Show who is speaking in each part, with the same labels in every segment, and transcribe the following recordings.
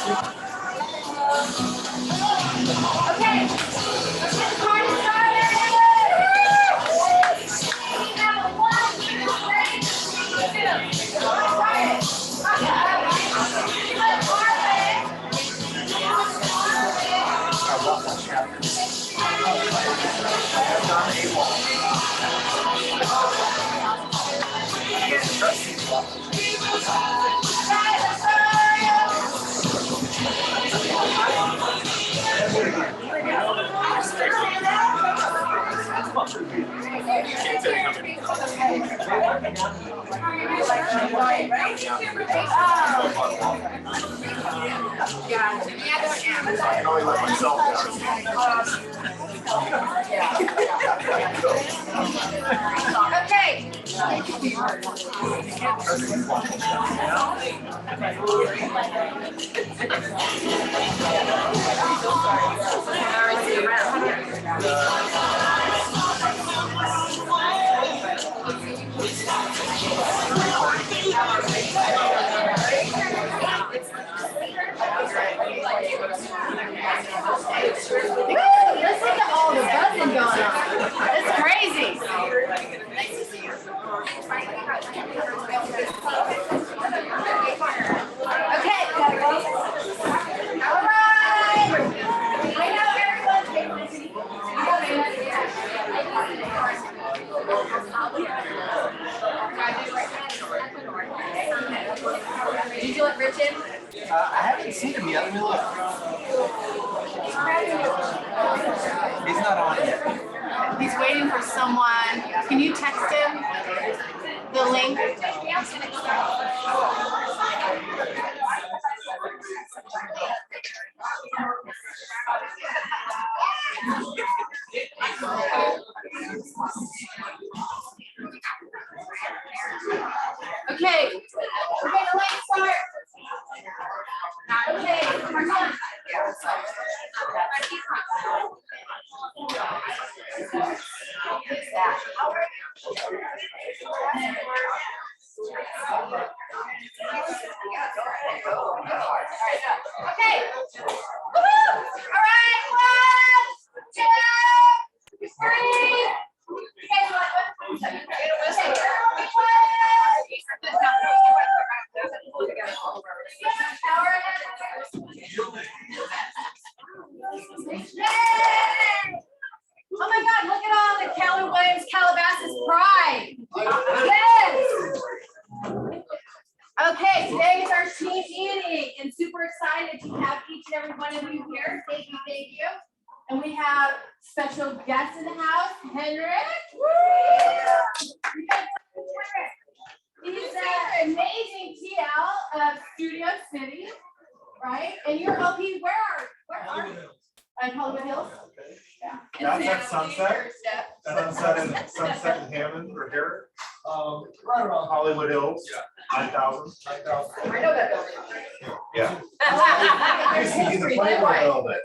Speaker 1: Okay, let's get the party started.
Speaker 2: I can only let myself down.
Speaker 1: Okay. Listen to all the buzzing going on. It's crazy. Nice to see you. Okay, gotta go. All right. I know everyone's Did you let Rich in?
Speaker 3: I haven't seen him yet. Let me look. He's not on yet.
Speaker 1: He's waiting for someone. Can you text him the link? Okay, we're gonna let start. Okay, come on. Okay. Woohoo! All right, 1, 2, 3. You guys want Oh my God, look at all the Calabasas pride. Yes. Okay, today is our team meeting and super excited to have each and every one of you here. Thank you, thank you. And we have special guests in the house, Henrik. He's an amazing TL of Studio City, right? And you're LP, where are you? At Hollywood Hills? Yeah.
Speaker 2: That's at Sunset. Sunset in Hammond or here. Right around Hollywood Hills. Yeah. 9,000.
Speaker 1: I know that building.
Speaker 2: Yeah. In the Playboy building.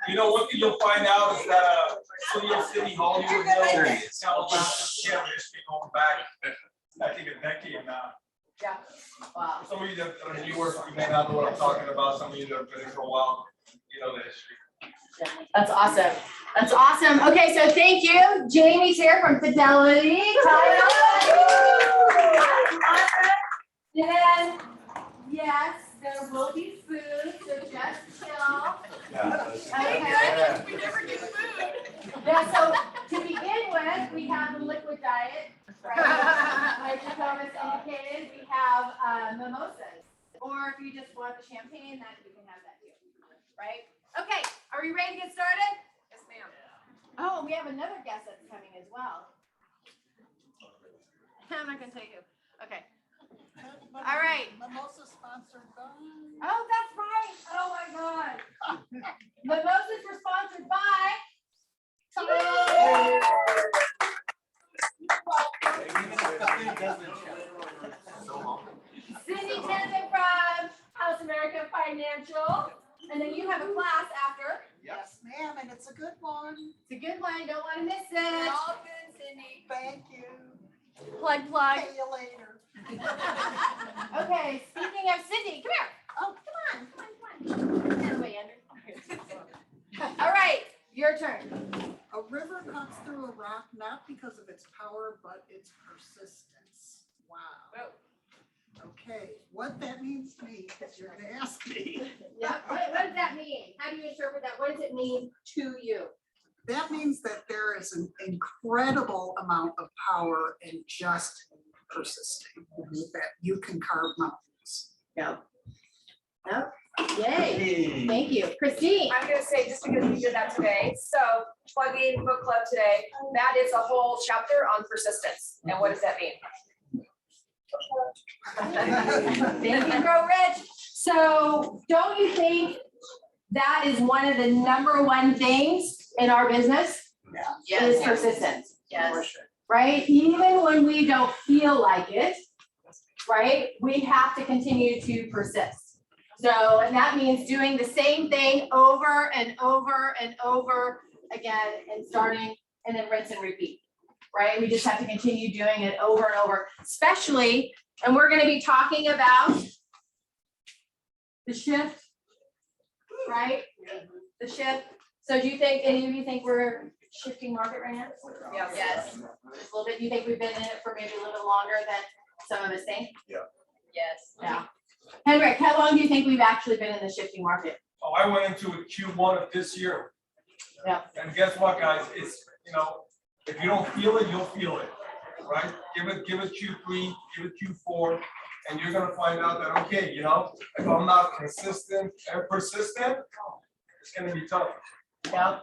Speaker 4: You know, one thing you'll find out is that Studio City, Hollywood Hills, Calabasas, yeah, history going back, I think a decade now.
Speaker 1: Yeah. Wow.
Speaker 4: Some of you that are viewers, you may not know what I'm talking about. Some of you that have been here for a while, you know the history.
Speaker 1: That's awesome. That's awesome. Okay, so thank you. Jamie's here from Fidelity. And then, yes, there will be food, so just chill. Okay.
Speaker 4: We never get food.
Speaker 1: Yeah, so to begin with, we have the liquid diet, right? Like Thomas indicated, we have mimosas. Or if you just want the champagne, that you can have that too, right? Okay, are we ready to get started? Yes, ma'am. Oh, we have another guest that's coming as well. I'm not going to tell you. Okay. All right.
Speaker 5: Mimosa sponsored by.
Speaker 1: Oh, that's right. Oh my God. Mimosas were sponsored by. Cindy Tenzin from House America Financial. And then you have a class after.
Speaker 5: Yes, ma'am, and it's a good one.
Speaker 1: It's a good one. Don't want to miss it.
Speaker 5: All good, Cindy. Thank you.
Speaker 1: Plug, plug.
Speaker 5: See you later.
Speaker 1: Okay, speaking of Cindy, come here.
Speaker 5: Oh, come on. rock, not because of its power, but its persistence. Wow. Okay, what that means to me, because you're gonna ask me.
Speaker 1: Yeah, what does that mean? How do you interpret that? What does it mean to you?
Speaker 5: That means that there is an incredible amount of power in just persisting, that you can carve mountains.
Speaker 1: Yep. Yep. Yay. Thank you. Christine.
Speaker 6: I'm gonna say, just because we did that today, so plug-in book club today, that is a whole chapter on persistence. And what does that mean?
Speaker 1: Thank you, Grow Rich. So don't you think that is one of the #1 things in our business? Is persistence.
Speaker 6: Yes.
Speaker 1: Right? Even when we don't feel like it, right? We have to continue to persist. So, and that means doing the same thing over and over and over again and starting and then rinse and repeat, right? We just have to continue doing it over and over, especially, and we're going to be talking about the shift, right? The shift. So do you think, any of you think we're shifting market right now?
Speaker 6: Yes.
Speaker 1: A little bit. You think we've been in it for maybe a little bit longer than some of us think?
Speaker 6: Yes.
Speaker 1: Yeah. Henrik, how long do you think we've actually been in the shifting market?
Speaker 4: Oh, I went into it Q1 of this year.
Speaker 1: Yeah.
Speaker 4: And guess what, guys? It's, if you don't feel it, you'll feel it, right? Give it Q3, give it Q4, and you're gonna find out that, okay, if I'm not consistent and persistent, it's gonna be tough.
Speaker 1: Yeah,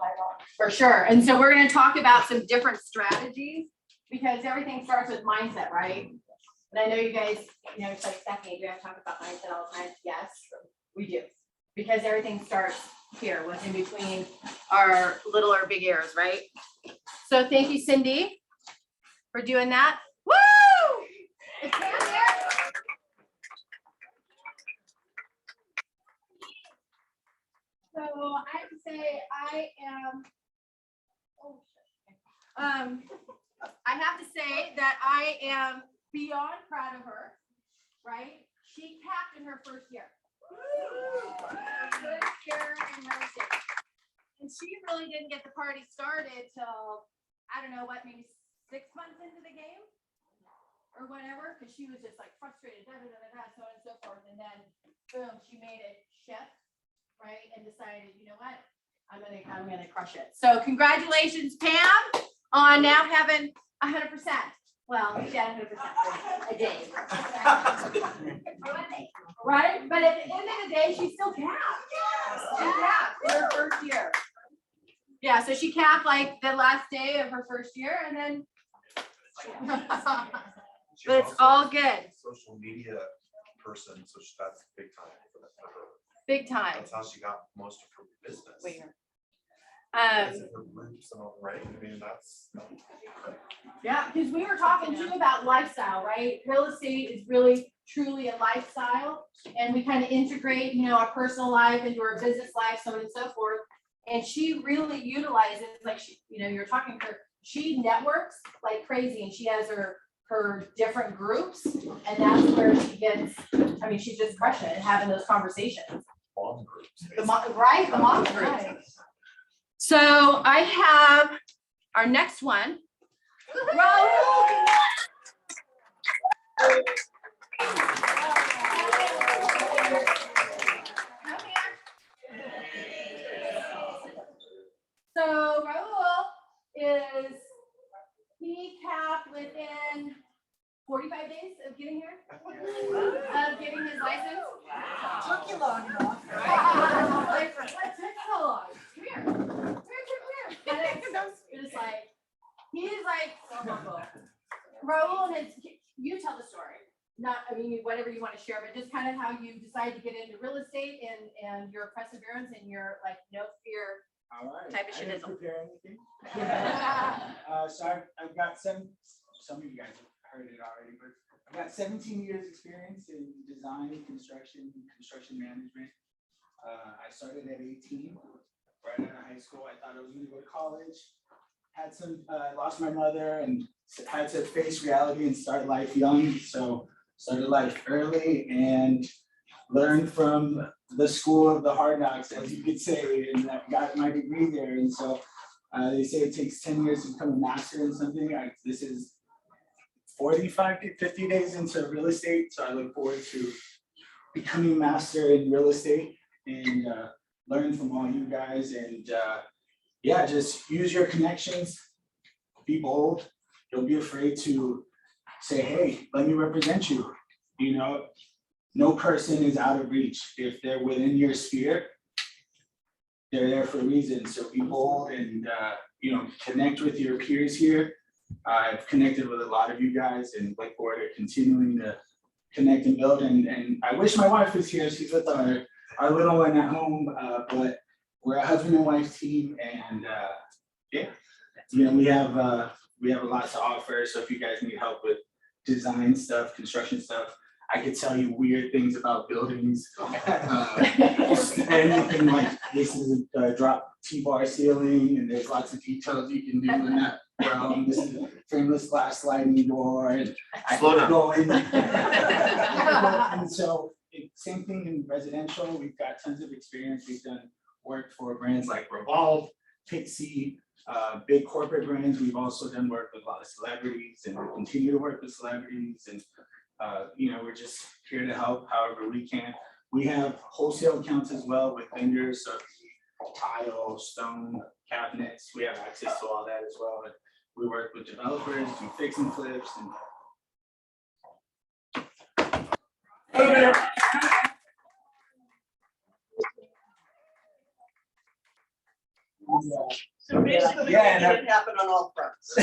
Speaker 1: for sure. And so we're going to talk about some different strategies because everything starts with mindset, right? And I know you guys, it's like Stephanie, do we have to talk about mindset all the time? Yes, we do. Because everything starts here, what's in between our little or big ears, right? So thank you, Cindy, for doing that. Woo! It's Pam here. So I have to say I have to say that I am beyond proud of her, right? She capped in her first year. Good year in real estate. And she really didn't get the party started till, I don't know what, maybe 6 months into the game or whatever, because she was just like frustrated, so on and so forth. And then boom, she made it shift. Right, and decided, you know what, I'm gonna crush it. So congratulations, Pam, on now having 100%. Well, she had 100% for a day. Right, but at the end of the day, she still capped. She capped in her first year. Yeah, so she capped like the last day of her first year, and then. But it's all good.
Speaker 2: Social media person, so that's big time for her.
Speaker 1: Big time.
Speaker 2: That's how she got most of her business.
Speaker 1: Wait here.
Speaker 2: Is it her roots and all, right? I mean, that's.
Speaker 1: Yeah, because we were talking too about lifestyle, right? Real estate is really truly a lifestyle, and we kind of integrate, our personal life into our business life, so on and so forth. And she really utilizes, like you're talking to her, she networks like crazy, and she has her different groups, and that's where she gets. I mean, she's just crushing it and having those conversations.
Speaker 2: Mom groups.
Speaker 1: The mom group. Right. So I have our next one. Raul. So Raul he capped within 45 days of getting here, of getting his license.
Speaker 5: Took you long enough.
Speaker 1: Like, what took so long? Come here. Come here. It's like, he's like so humble. Raul, you tell the story. Whatever you want to share, but just kind of how you decided to get into real estate and your perseverance and your no fear.
Speaker 7: All right.
Speaker 1: Type of
Speaker 7: I didn't
Speaker 1: shitism.
Speaker 7: prepare anything. So I've got some of you guys have heard it already, but I've got 17 years experience in design, construction management. I started at 18, right out of high school. I thought I was going to go to college. Lost my mother and had to face reality and start life young. So started life early and learned from the school of the hard knocks, as you could say, and I got my degree there. And so They say it takes 10 years to become a master in something. This is 45 to 50 days into real estate, so I look forward to becoming a master in real estate and learn from all you guys. And yeah, just use your connections, be bold. Don't be afraid to say, hey, let me represent you. You know, no person is out of reach. If they're within your sphere, they're there for a reason. So be bold and you know, connect with your peers here. I've connected with a lot of you guys and look forward to continuing to connect and build. And I wish my wife was here. She's with our little one at home, but we're a husband and wife team, and yeah, you know, we have a lot to offer. So if you guys need help with design stuff, construction stuff, I could tell you weird things about buildings. Anything like this is a drop T-bar ceiling, and there's lots of details you can do in that realm. This is a frameless glass sliding door. And
Speaker 2: Slow down.
Speaker 7: go in. And so same thing in residential. We've got tons of experience. We've done work for brands like Revolve, Pixie, big corporate brands. We've also done work with a lot of celebrities, and we'll continue to work with celebrities. And you know, we're just here to help however we can. We have wholesale accounts as well with vendors, so tile, stone, cabinets. We have access to all that as well. And we work with developers, do fix and flips, and
Speaker 8: So basically,
Speaker 7: Yeah,
Speaker 8: making it happen on all fronts.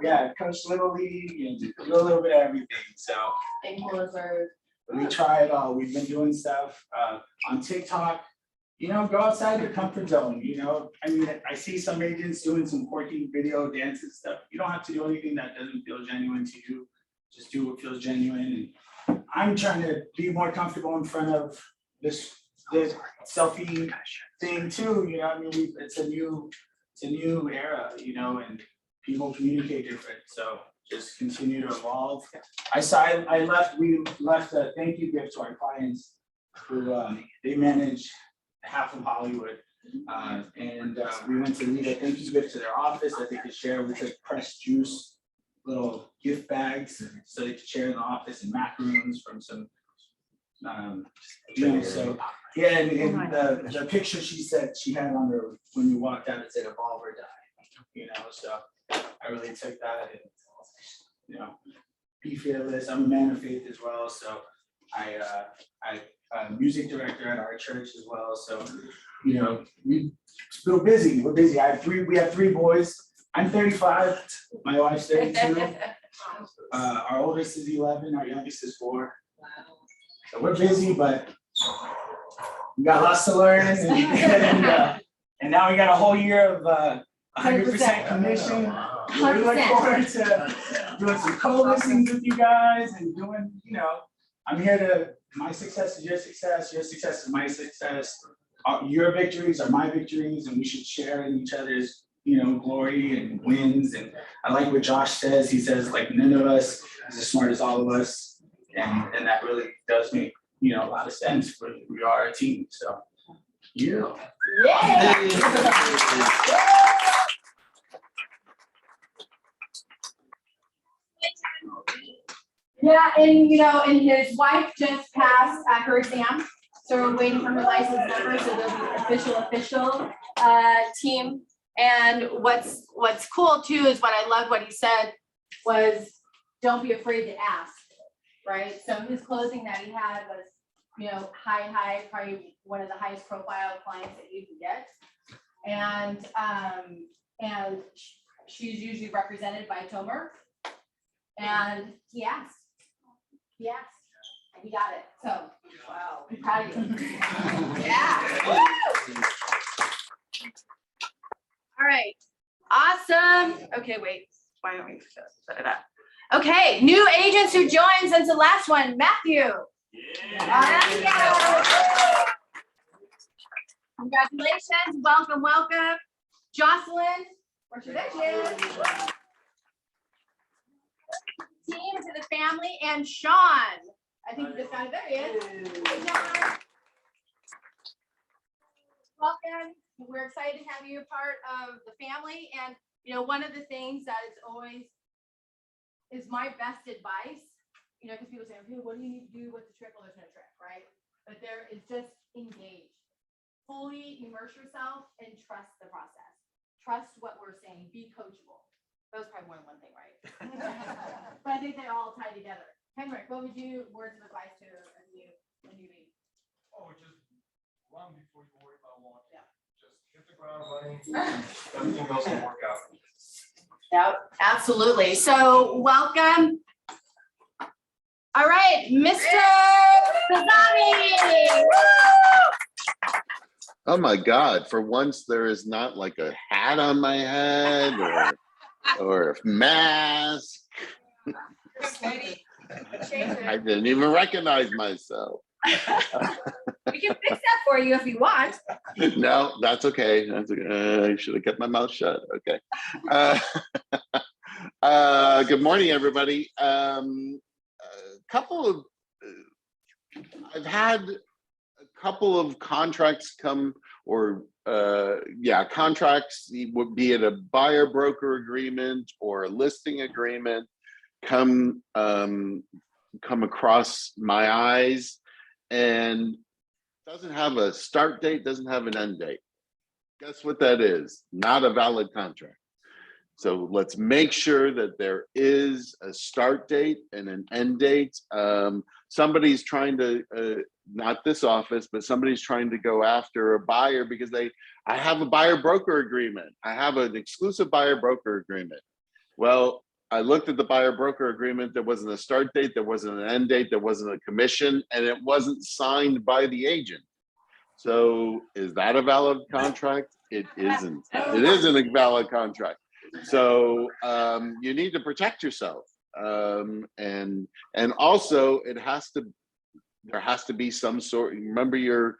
Speaker 7: yeah, coach Little League and do a little bit of everything. So we try it all. We've been doing stuff on TikTok. You know, go outside your comfort zone. You know, I mean, I see some agents doing some quirky video dance and stuff. You don't have to do anything that doesn't feel genuine to you. Just do what feels genuine. And I'm trying to be more comfortable in front of this selfie thing too. You know, I mean, it's a new era. You know, and people communicate different. So just continue to evolve. We left a thank you gift to our clients who they manage half of Hollywood. And we went to leave a thank you gift to their office that they could share. We took pressed juice, little gift bags, so they could share in the office, and macaroons from some, you know, so yeah. And the picture she said she had on her when we walked out, it said "Evolve or Die," you know. So I really took that, and you know, be fearless. I'm a man of faith as well, so I'm music director at our church as well. So, you know, we're busy. We're busy. We have three boys. I'm 35. My wife's 32. Our oldest is 11. Our youngest is 4. So we're busy, but we got lots to learn. And now we got a whole year of 100% commission. We look forward to doing some co-listings with you guys and doing, you know, I'm here to, my success is your success is my success. Your victories are my victories, and we should share in each other's, you know, glory and wins. And I like what Josh says. He says, like, none of us is as smart as all of us. And that really does make, you know, a lot of sense. We are a team. So, yeah.
Speaker 1: Yeah, and you know, and his wife just passed her exam, so we're waiting for her license number, so there'll be official team. And what's cool too is what I love what he said was, don't be afraid to ask, right? So his closing that he had was, you know, high, probably one of the highest profile clients that you can get. And she's usually represented by Tomer. And he asked, and he got it. So, wow, I'm proud of you. Yeah. Woo! All right, awesome. Okay, wait, why don't we set it up? Okay, new agents who joined since the last one, Matthew. Congratulations, welcome. Jocelyn, where's your bitches? Team to the family, and Sean. I think you just got it. There he is. Hey, Sean. Welcome. welcome. We're excited to have you a part of the family. And, you know, one of the things that is always is my best advice, you know, because people say, okay, what do you need to do with the trick? Well, there's no trick, right? But there is just engage. Fully immerse yourself and trust the process. Trust what we're saying. Be coachable. That was probably more than one thing, right? But I think they all tie together. Henrik, what would you words of advice to a newbie?
Speaker 4: Oh, just run before you worry about walking.
Speaker 1: Yeah.
Speaker 4: Just hit the ground running. Everything else will work out.
Speaker 1: Yep, absolutely. So welcome. All right, Mr. Bazami.
Speaker 9: Oh my God, for once there is not like a hat on my head or a mask. I didn't even recognize myself.
Speaker 6: We can fix that for you if you want.
Speaker 9: No, that's okay. That's okay. I should have kept my mouth shut. Okay. Good morning, everybody. I've had a couple of contracts come, or contracts, would be it a buyer broker agreement or a listing agreement, come across my eyes, and doesn't have a start date, doesn't have an end date. Guess what that is? Not a valid contract. So let's make sure that there is a start date and an end date. Somebody's trying to, not this office, but somebody's trying to go after a buyer because I have a buyer broker agreement. I have an exclusive buyer broker agreement. Well, I looked at the buyer broker agreement. There wasn't a start date. There wasn't an end date. There wasn't a commission, and it wasn't signed by the agent. So is that a valid contract? It isn't. It isn't a valid contract. So you need to protect yourself, and also there has to be some sort. Remember your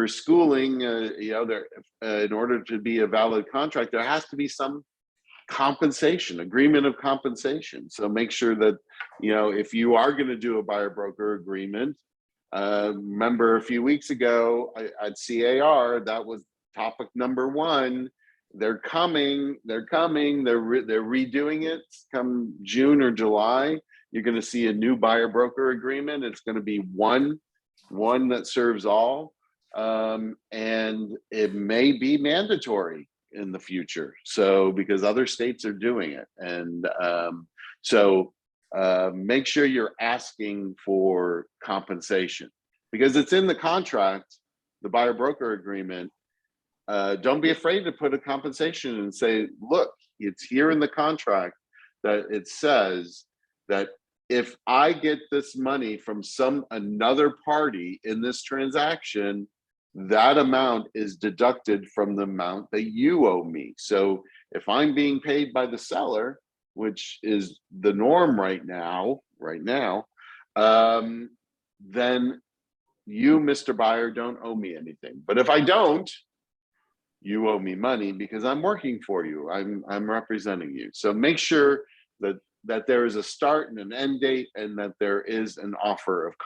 Speaker 9: schooling. In order to be a valid contract, there has to be some agreement of compensation. So make sure that if you are going to do a buyer broker agreement. Remember a few weeks ago at CAR, that was topic number one. They're coming, they're redoing it come June or July. You're going to see a new buyer broker agreement. It's going to be one that serves all. And it may be mandatory in the future. So, because other states are doing it. And make sure you're asking for compensation because it's in the contract, the buyer broker agreement. Don't be afraid to put a compensation and say, look, it's here in the contract that it says that if I get this money from another party in this transaction, that amount is deducted from the amount that you owe me. So if I'm being paid by the seller, which is the norm right now, then you, Mr. Buyer, don't owe me anything. But if I don't, you owe me money because I'm working for you. I'm representing you. So make sure that there is a start and an end date, and that there is an offer of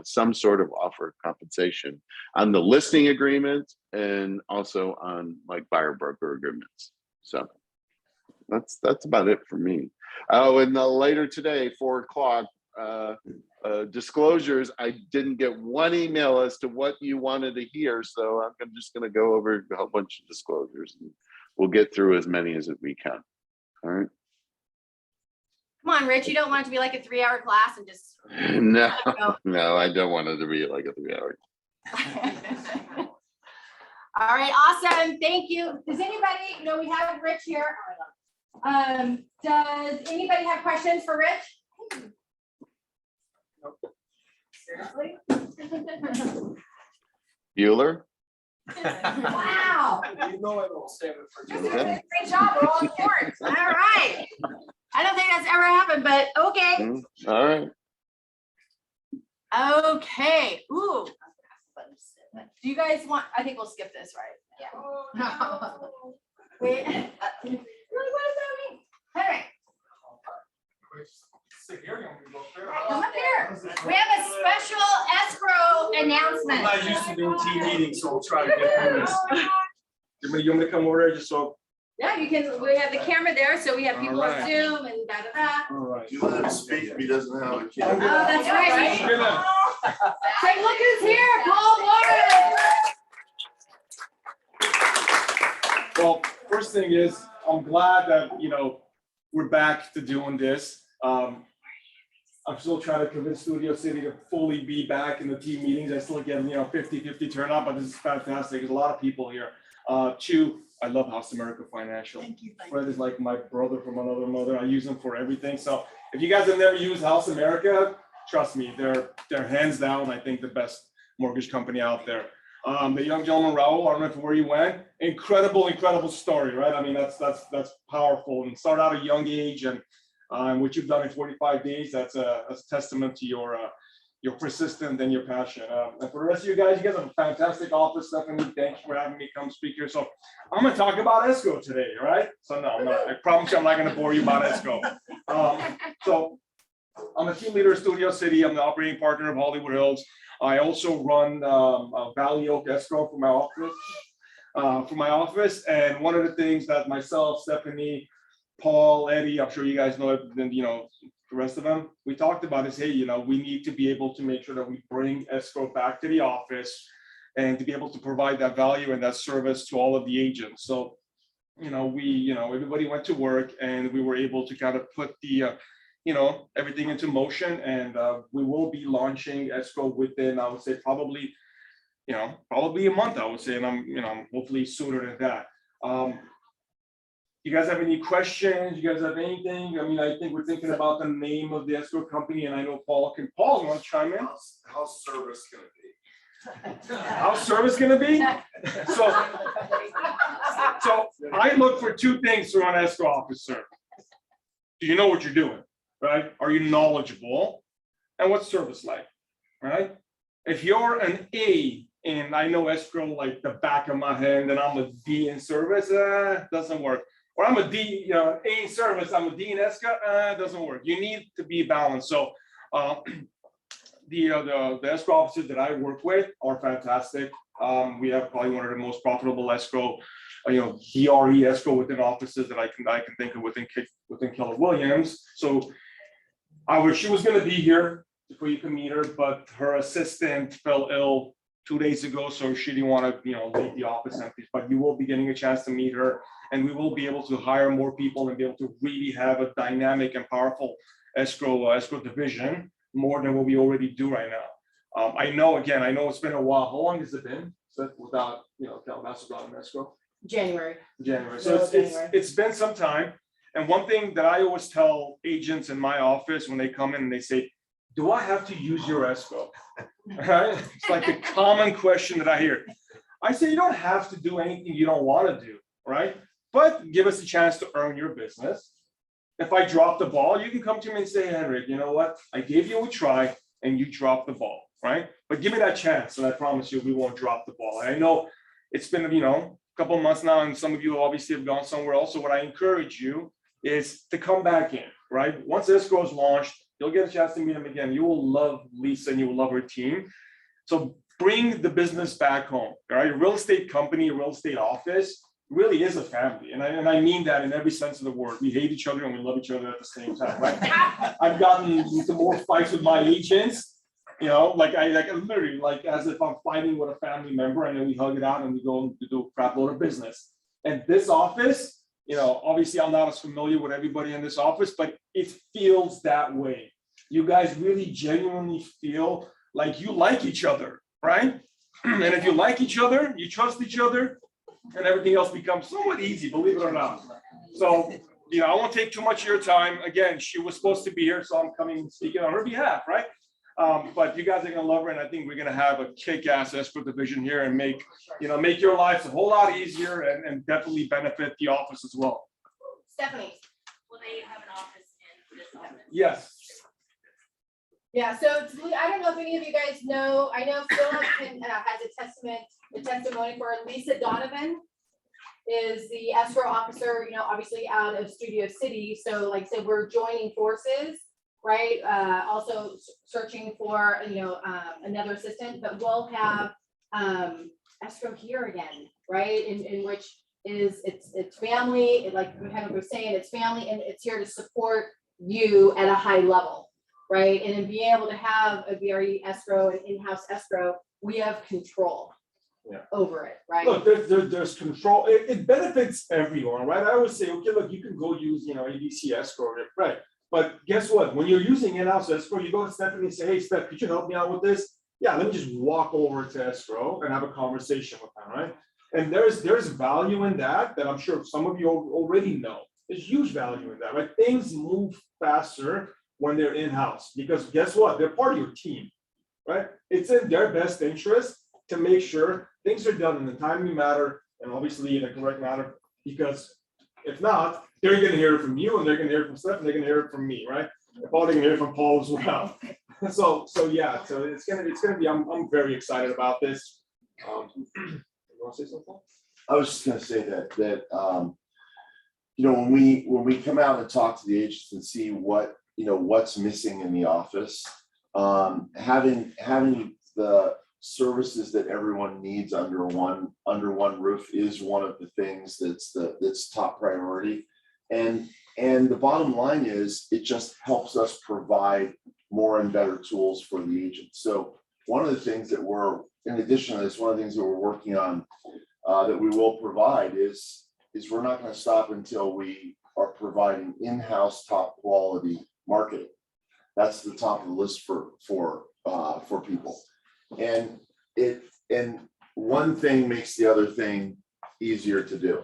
Speaker 9: some sort of offer of compensation on the listing agreement and also on like buyer broker agreements. So that's about it for me. Oh, and later today, 4 o'clock, disclosures. I didn't get one email as to what you wanted to hear, so I'm just going to go over a whole bunch of disclosures, and we'll get through as many as we can. All right.
Speaker 1: Come on, Rich. You don't want it to be like a 3-hour class and just.
Speaker 9: No, I don't want it to be like a 3-hour.
Speaker 1: All right, awesome. Thank you. Does anybody, we have Rich here. Does anybody have questions for Rich? Seriously?
Speaker 9: Bueller?
Speaker 1: Wow.
Speaker 4: You know it will save it for
Speaker 1: This
Speaker 4: you.
Speaker 1: is a great job. We're all board. All right. I don't think that's ever happened, but okay.
Speaker 9: All right.
Speaker 1: Okay. Ooh. Do you guys want, I think we'll skip this, right? Yeah.
Speaker 6: Oh,
Speaker 1: Wait. Really, what does that mean? All right.
Speaker 4: Sit here, you want me to go up there?
Speaker 1: Come up here. We have a special escrow announcement.
Speaker 4: I'm not used to doing team meetings, so we'll try to get through this. You want me to come over there just so?
Speaker 1: Yeah, you can, we have the camera there, so we have people on
Speaker 4: Alright.
Speaker 1: Zoom and da-da-da.
Speaker 4: All right.
Speaker 9: You let him speak if he doesn't have a kid.
Speaker 1: Oh, that's right.
Speaker 4: Look at that.
Speaker 1: Say, look who's here, Paul Warren.
Speaker 4: Well, first thing is, I'm glad that, we're back to doing this. I'm still trying to convince Studio City to fully be back in the team meetings. I still get, 50-50 turnout, but this is fantastic. There's a lot of people here. Two, I love House America Financial.
Speaker 5: Thank you.
Speaker 4: Fred is like my brother from another mother. I use them for everything. So if you guys have never used House America, trust me, they're hands down, I think, the best mortgage company out there. The young gentleman, Raul, I don't know where he went. Incredible story, right? I mean, that's powerful. And start out at a young age, and what you've done in 45 days, that's a testament to your persistence and your passion. And for the rest of you guys have a fantastic office. Stephanie, thanks for having me come speak here. So I'm going to talk about escrow today, all right? So no, I promise you I'm not going to bore you about escrow. So I'm a team leader at Studio City. I'm the operating partner of Hollywood Hills. I also run Valley Oak Escrow for my office. And one of the things that myself, Stephanie, Paul, Eddie, I'm sure you guys know it, the rest of them, we talked about is, hey, we need to be able to make sure that we bring escrow back to the office and to be able to provide that value and that service to all of the agents. So, everybody went to work and we were able to kind of put the everything into motion, and we will be launching escrow within, I would say, probably a month, I would say, and I'm hopefully sooner than that. You guys have any questions? You guys have anything? I mean, I think we're thinking about the name of the escrow company, and I know Paul, you want to chime in?
Speaker 2: How's service gonna be?
Speaker 4: How's service gonna be? So I look for two things from an escrow officer. Do you know what you're doing? Right? Are you knowledgeable? And what's service like? Right? If you're an A and I know escrow like the back of my hand, and I'm a D in service, doesn't work. Or I'm a D, A in service, I'm a D in escrow, doesn't work. You need to be balanced. So the escrow officers that I work with are fantastic. We have probably one of the most profitable escrow, DRE escrow within offices that I can think of within Keller Williams. So she was going to be here before you can meet her, but her assistant fell ill 2 days ago, so she didn't want to, leave the office empty. But you will be getting a chance to meet her, and we will be able to hire more people and be able to really have a dynamic and powerful escrow division, more than what we already do right now. I know it's been a while. How long has it been without, Calabasas without an escrow?
Speaker 1: January.
Speaker 4: So it's been some time. And one thing that I always tell agents in my office when they come in and they say, do I have to use your escrow? Right? It's like a common question that I hear. I say, you don't have to do anything you don't want to do, right? But give us a chance to earn your business. If I drop the ball, you can come to me and say, Henrik, you know what? I gave you a try and you dropped the ball, right? But give me that chance, and I promise you we won't drop the ball. And I know it's been, a couple of months now, and some of you obviously have gone somewhere else. So what I encourage you is to come back in, right? Once escrow is launched, you'll get a chance to meet them again. You will love Lisa and you will love her team. So bring the business back home, all right? A real estate company, a real estate office really is a family. And I mean that in every sense of the word. We hate each other and we love each other at the same time, right? I've gotten into more fights with my agents, like I literally, like as if I'm fighting with a family member, and then we hug it out and we go and do a crap load of business. And this office, obviously I'm not as familiar with everybody in this office, but it feels that way. You guys really genuinely feel like you like each other, right? And if you like each other, you trust each other, and everything else becomes somewhat easy, believe it or not. So, I won't take too much of your time. Again, she was supposed to be here, so I'm coming and speaking on her behalf, right? But you guys are gonna love her, and I think we're gonna have a kick-ass escrow division here and make your lives a whole lot easier and definitely benefit the office as well.
Speaker 1: Stephanie.
Speaker 10: Will they have an office in this office?
Speaker 4: Yes.
Speaker 1: Yeah, so I don't know if any of you guys know, I know Philip has a testimony for Lisa Donovan is the escrow officer, obviously out of Studio City. So like I said, we're joining forces. right? Also searching for, another assistant, but we'll have, escrow here again, right? In which it's family, like Henrik was saying, it's family and it's here to support you at a high level, right? And in being able to have a VRE escrow and in-house escrow, we have control over it, right?
Speaker 11: Look, there's control. It benefits everyone, right? I always say, okay, look, you can go use, ABC escrow, right? But guess what? When you're using in-house escrow, you go to Stephanie and say, hey, Steph, could you help me out with this? Yeah, let me just walk over to escrow and have a conversation with them, right? And there's value in that I'm sure some of you already know. There's huge value in that, right? Things move faster when they're in-house because guess what? They're part of your team, right? It's in their best interest to make sure things are done in a timely manner and obviously in a correct manner, because if not, they're gonna hear it from you and they're gonna hear it from Steph and they're gonna hear it from me, right? They're probably gonna hear it from Paul as well. So yeah, so it's gonna be, I'm very excited about this. You wanna say something?
Speaker 12: I was just gonna say that when we come out and talk to the agents and see what's missing in the office, having the services that everyone needs under one roof is one of the things that's top priority. And the bottom line is it just helps us provide more and better tools for the agents. So one of the things that in addition to this, one of the things that we're working on that we will provide is we're not going to stop until we are providing in-house top quality marketing. That's the top of the list for people. And one thing makes the other thing easier to do.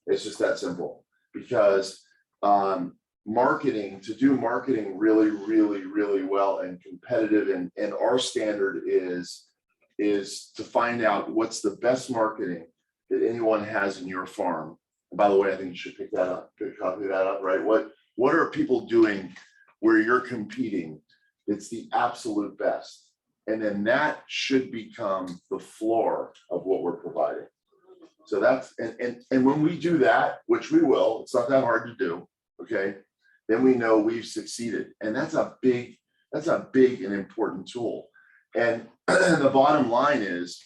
Speaker 12: It's just that simple, because to do marketing really, really, really well and competitive, and our standard is to find out what's the best marketing that anyone has in your farm. And by the way, I think you should pick that up, copy that up, right? What are people doing where you're competing? It's the absolute best. And then that should become the floor of what we're providing. So that's, and when we do that, which we will, it's not that hard to do, okay? Then we know we've succeeded. And that's a big and important tool. And the bottom line is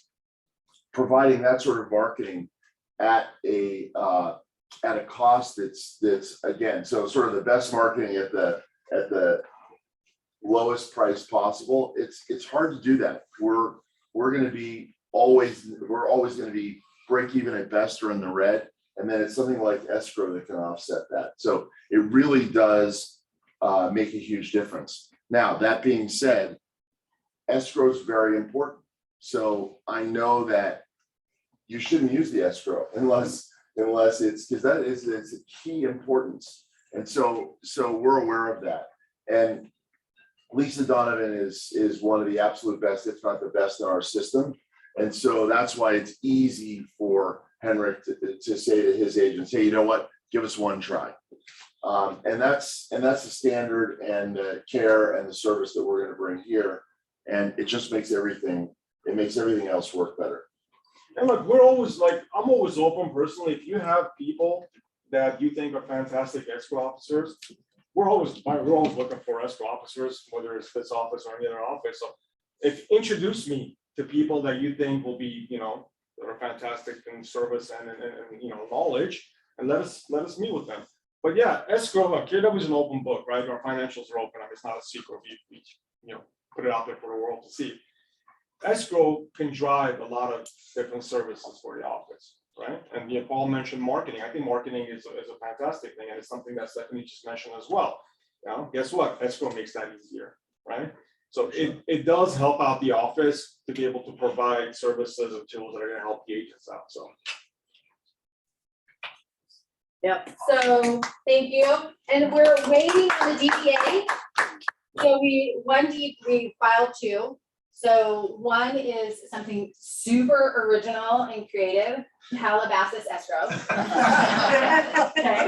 Speaker 12: providing that sort of marketing at a cost that's again, so sort of the best marketing at the lowest price possible. It's hard to do that. We're always going to be break even at best or in the red, and then it's something like escrow that can offset that. So it really does make a huge difference. Now, that being said, escrow is very important. So I know that you shouldn't use the escrow unless it's, because it's a key importance. And so we're aware of that. And Lisa Donovan is one of the absolute best, if not the best, in our system. And so that's why it's easy for Henrik to say to his agents, hey, you know what, give us one try. And that's the standard and the care and the service that we're going to bring here. And it just makes everything else work better.
Speaker 11: And look, we're always I'm always open personally. If you have people that you think are fantastic escrow officers, we're always looking for escrow officers, whether it's this office or any other office. So if introduce me to people that you think will be, that are fantastic in service and knowledge, and let us meet with them. But yeah, escrow, look, KW is an open book, right? Our financials are open. I mean, it's not a secret. We put it out there for the world to see. Escrow can drive a lot of different services for the office, right? And Paul mentioned marketing. I think marketing is a fantastic thing, and it's something that Stephanie just mentioned as well. Guess what? Escrow makes that easier, right? So it does help out the office to be able to provide services and tools that are going to help the agents out. So.
Speaker 1: Yep, so thank you. And we're waiting on the DBA. So we filed two. So one is something super original and creative, Calabasas escrow. Okay.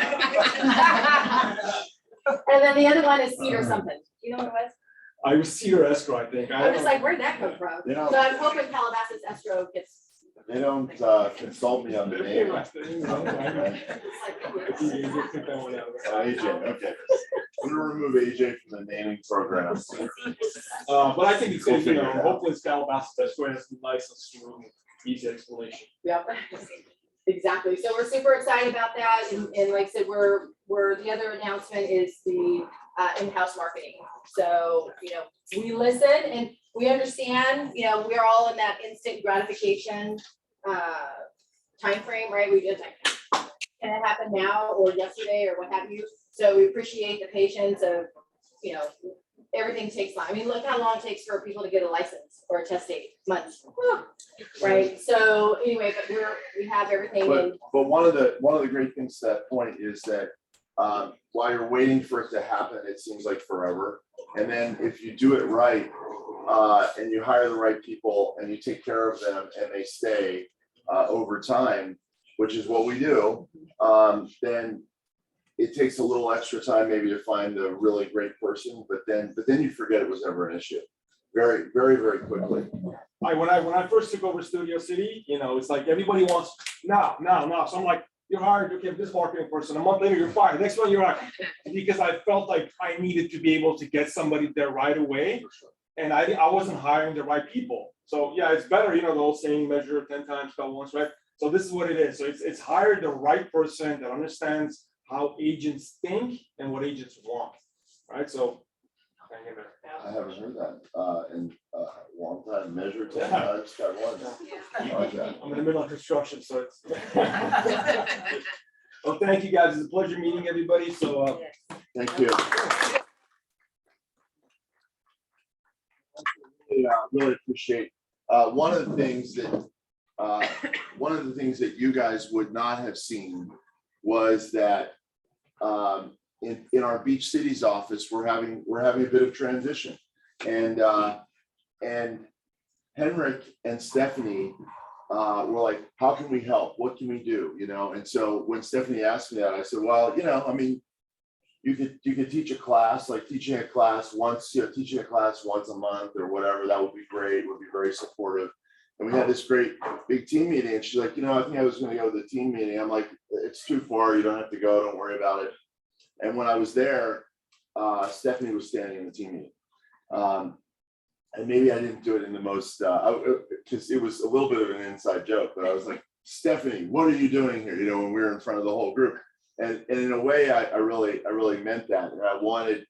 Speaker 1: And then the other one is Cedar something. Do you know what it was?
Speaker 11: I was Cedar escrow, I think.
Speaker 1: I was like, where'd that come from?
Speaker 12: Yeah.
Speaker 1: So I'm hoping Calabasas escrow gets
Speaker 12: they don't consult me on the name. AJ, okay. I'm gonna remove AJ from the naming program.
Speaker 11: But I think it's, you know, hopefully it's Calabasas, that's where it's nice and smooth, easy explanation.
Speaker 1: Yep, exactly. So we're super excited about that. And like I said, the other announcement is the in-house marketing. So, you know, we listen and we understand, you know, we're all in that instant gratification timeframe, right? We just like, can it happen now or yesterday or what have you? So we appreciate the patience of, you know, everything takes time. I mean, look how long it takes for people to get a license or a test date, months, right? So anyway, but we have everything in.
Speaker 12: But one of the great things to that point is that while you're waiting for it to happen, it seems like forever. And then if you do it right, and you hire the right people and you take care of them and they stay over time, which is what we do, then it takes a little extra time maybe to find a really great person, but then you forget it was ever an issue very, very, very quickly.
Speaker 11: When I first took over Studio City, you know, it's like everybody wants now. So I'm like, you're hired, okay, this marketing person. A month later, you're fired. Next one, you're like, because I felt like I needed to be able to get somebody there right away. And I wasn't hiring the right people. So yeah, it's better, you know, the old saying, measure 10 times, cut once, right? So this is what it is. So it's hire the right person that understands how agents think and what agents want, right? So hang in there.
Speaker 12: I haven't heard that in a long time. Measure 10 times, cut once. I like that.
Speaker 11: I'm in the middle of construction, so it's. Well, thank you guys. It's a pleasure meeting everybody. So
Speaker 12: Thank you. Really appreciate one of the things that you guys would not have seen was that in our Beach Cities office, we're having a bit of transition, and Henrik and Stephanie were like, how can we help? What can we do? You know, and so when Stephanie asked me that, I said, well, you know, I mean, you could teach a class, like teaching a class once a month or whatever. That would be great. Would be very supportive. And we had this great big team meeting, and she's like, you know, I think I was going to go to the team meeting. I'm like, it's too far. You don't have to go. Don't worry about it. And when I was there, Stephanie was standing in the team meeting. And maybe I didn't do it in the most, because it was a little bit of an inside joke, but I was like, Stephanie, what are you doing here? You know, when we were in front of the whole group. And in a way, I really meant that. And I wanted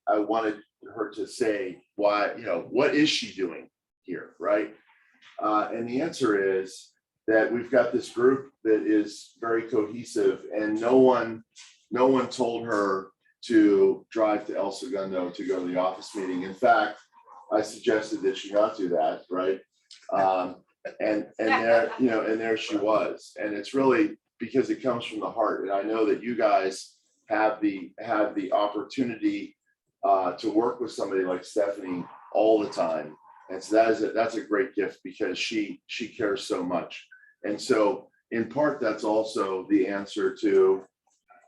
Speaker 12: her to say why, you know, what is she doing here, right? And the answer is that we've got this group that is very cohesive, and no one told her to drive to El Segundo to go to the office meeting. In fact, I suggested that she not do that, right? And there, you know, and there she was. And it's really because it comes from the heart. And I know that you guys have the opportunity to work with somebody like Stephanie all the time. And so that's a great gift, because she cares so much. And so in part, that's also the answer to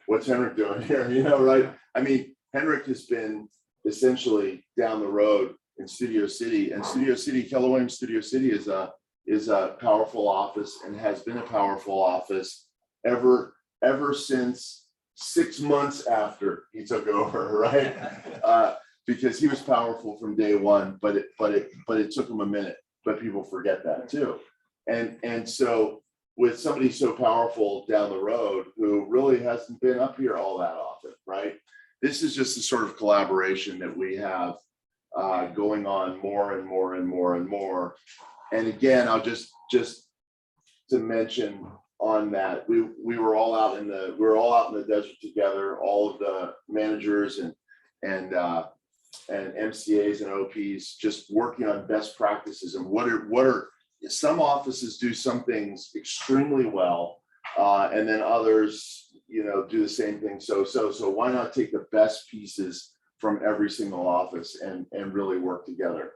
Speaker 12: what's Henrik doing here, you know, right? I mean, Henrik has been essentially down the road in Studio City, and Studio City, Keller Williams Studio City is a powerful office, and has been a powerful office ever since 6 months after he took over, right? Because he was powerful from day one, but it took him a minute. But people forget that too. And so with somebody so powerful down the road who really hasn't been up here all that often, right? This is just the sort of collaboration that we have going on more and more and more and more. And again, I'll just to mention on that, we were all out in the desert together, all of the managers and MCAs and OPs, just working on best practices and what are some offices do some things extremely well, and then others, you know, do the same thing. So why not take the best pieces from every single office and really work together?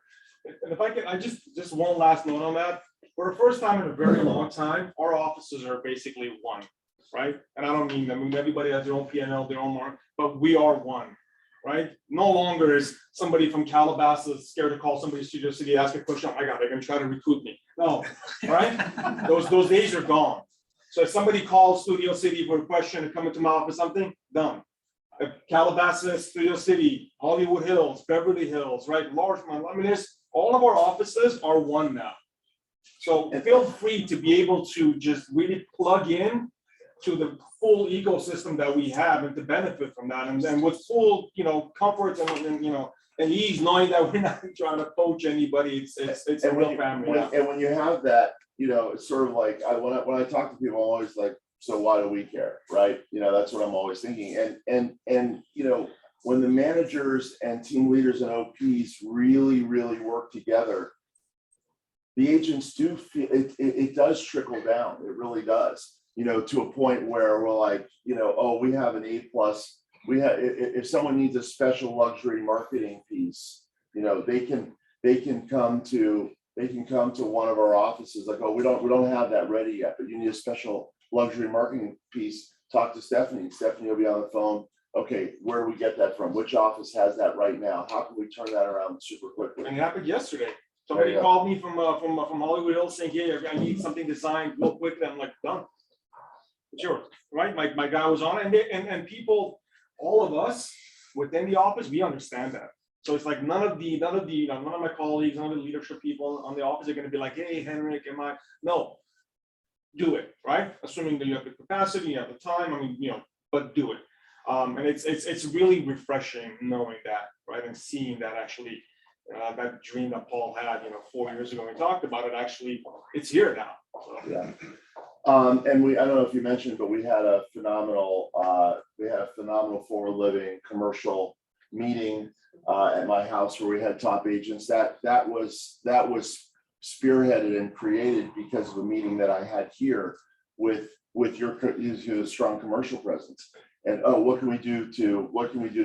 Speaker 11: And if I can, I just one last note on that. For the first time in a very long time, our offices are basically one, right? And I don't mean, everybody has their own P&L, their own mark, but we are one, right? No longer is somebody from Calabasas scared to call somebody Studio City, ask a question, oh my God, they're gonna try to recruit me. No, right? Those days are gone. So if somebody calls Studio City for a question and come into my office, something, done. Calabasas, Studio City, Hollywood Hills, Beverly Hills, right? Largemont, I mean, all of our offices are one now. So feel free to be able to just really plug in to the full ecosystem that we have and to benefit from that. And then with full, comfort and and ease, knowing that we're not trying to poach anybody. It's a real family.
Speaker 12: And when you have that, it's sort of like, when I talk to people, I'm always like, so why do we care, right? That's what I'm always thinking. And when the managers and team leaders and OPs really, really work together, the agents do feel, it does trickle down, it really does, to a point where we're like, oh, we have an A+, if someone needs a special luxury marketing piece, they can come to one of our offices, like, oh, we don't have that ready yet, but you need a special luxury marketing piece. Talk to Stephanie. Stephanie will be on the phone. Okay, where do we get that from? Which office has that right now? How can we turn that around super quickly?
Speaker 11: And it happened yesterday. Somebody called me from Hollywood Hills saying, hey, I need something designed real quickly. I'm like, done. Sure, right? My guy was on it, and people, all of us within the office, we understand that. So it's like none of my colleagues, none of the leadership people on the office are going to be like, hey, Henrik, no, do it, right? Assuming that you have the capacity, you have the time, but do it. And it's really refreshing knowing that, right? And seeing that actually, that dream that Paul had, 4 years ago, when we talked about it, actually, it's here now. So.
Speaker 12: Yeah. And I don't know if you mentioned, but we had a phenomenal forward living commercial meeting at my house where we had top agents. That was spearheaded and created because of a meeting that I had here with your strong commercial presence. And what can we do to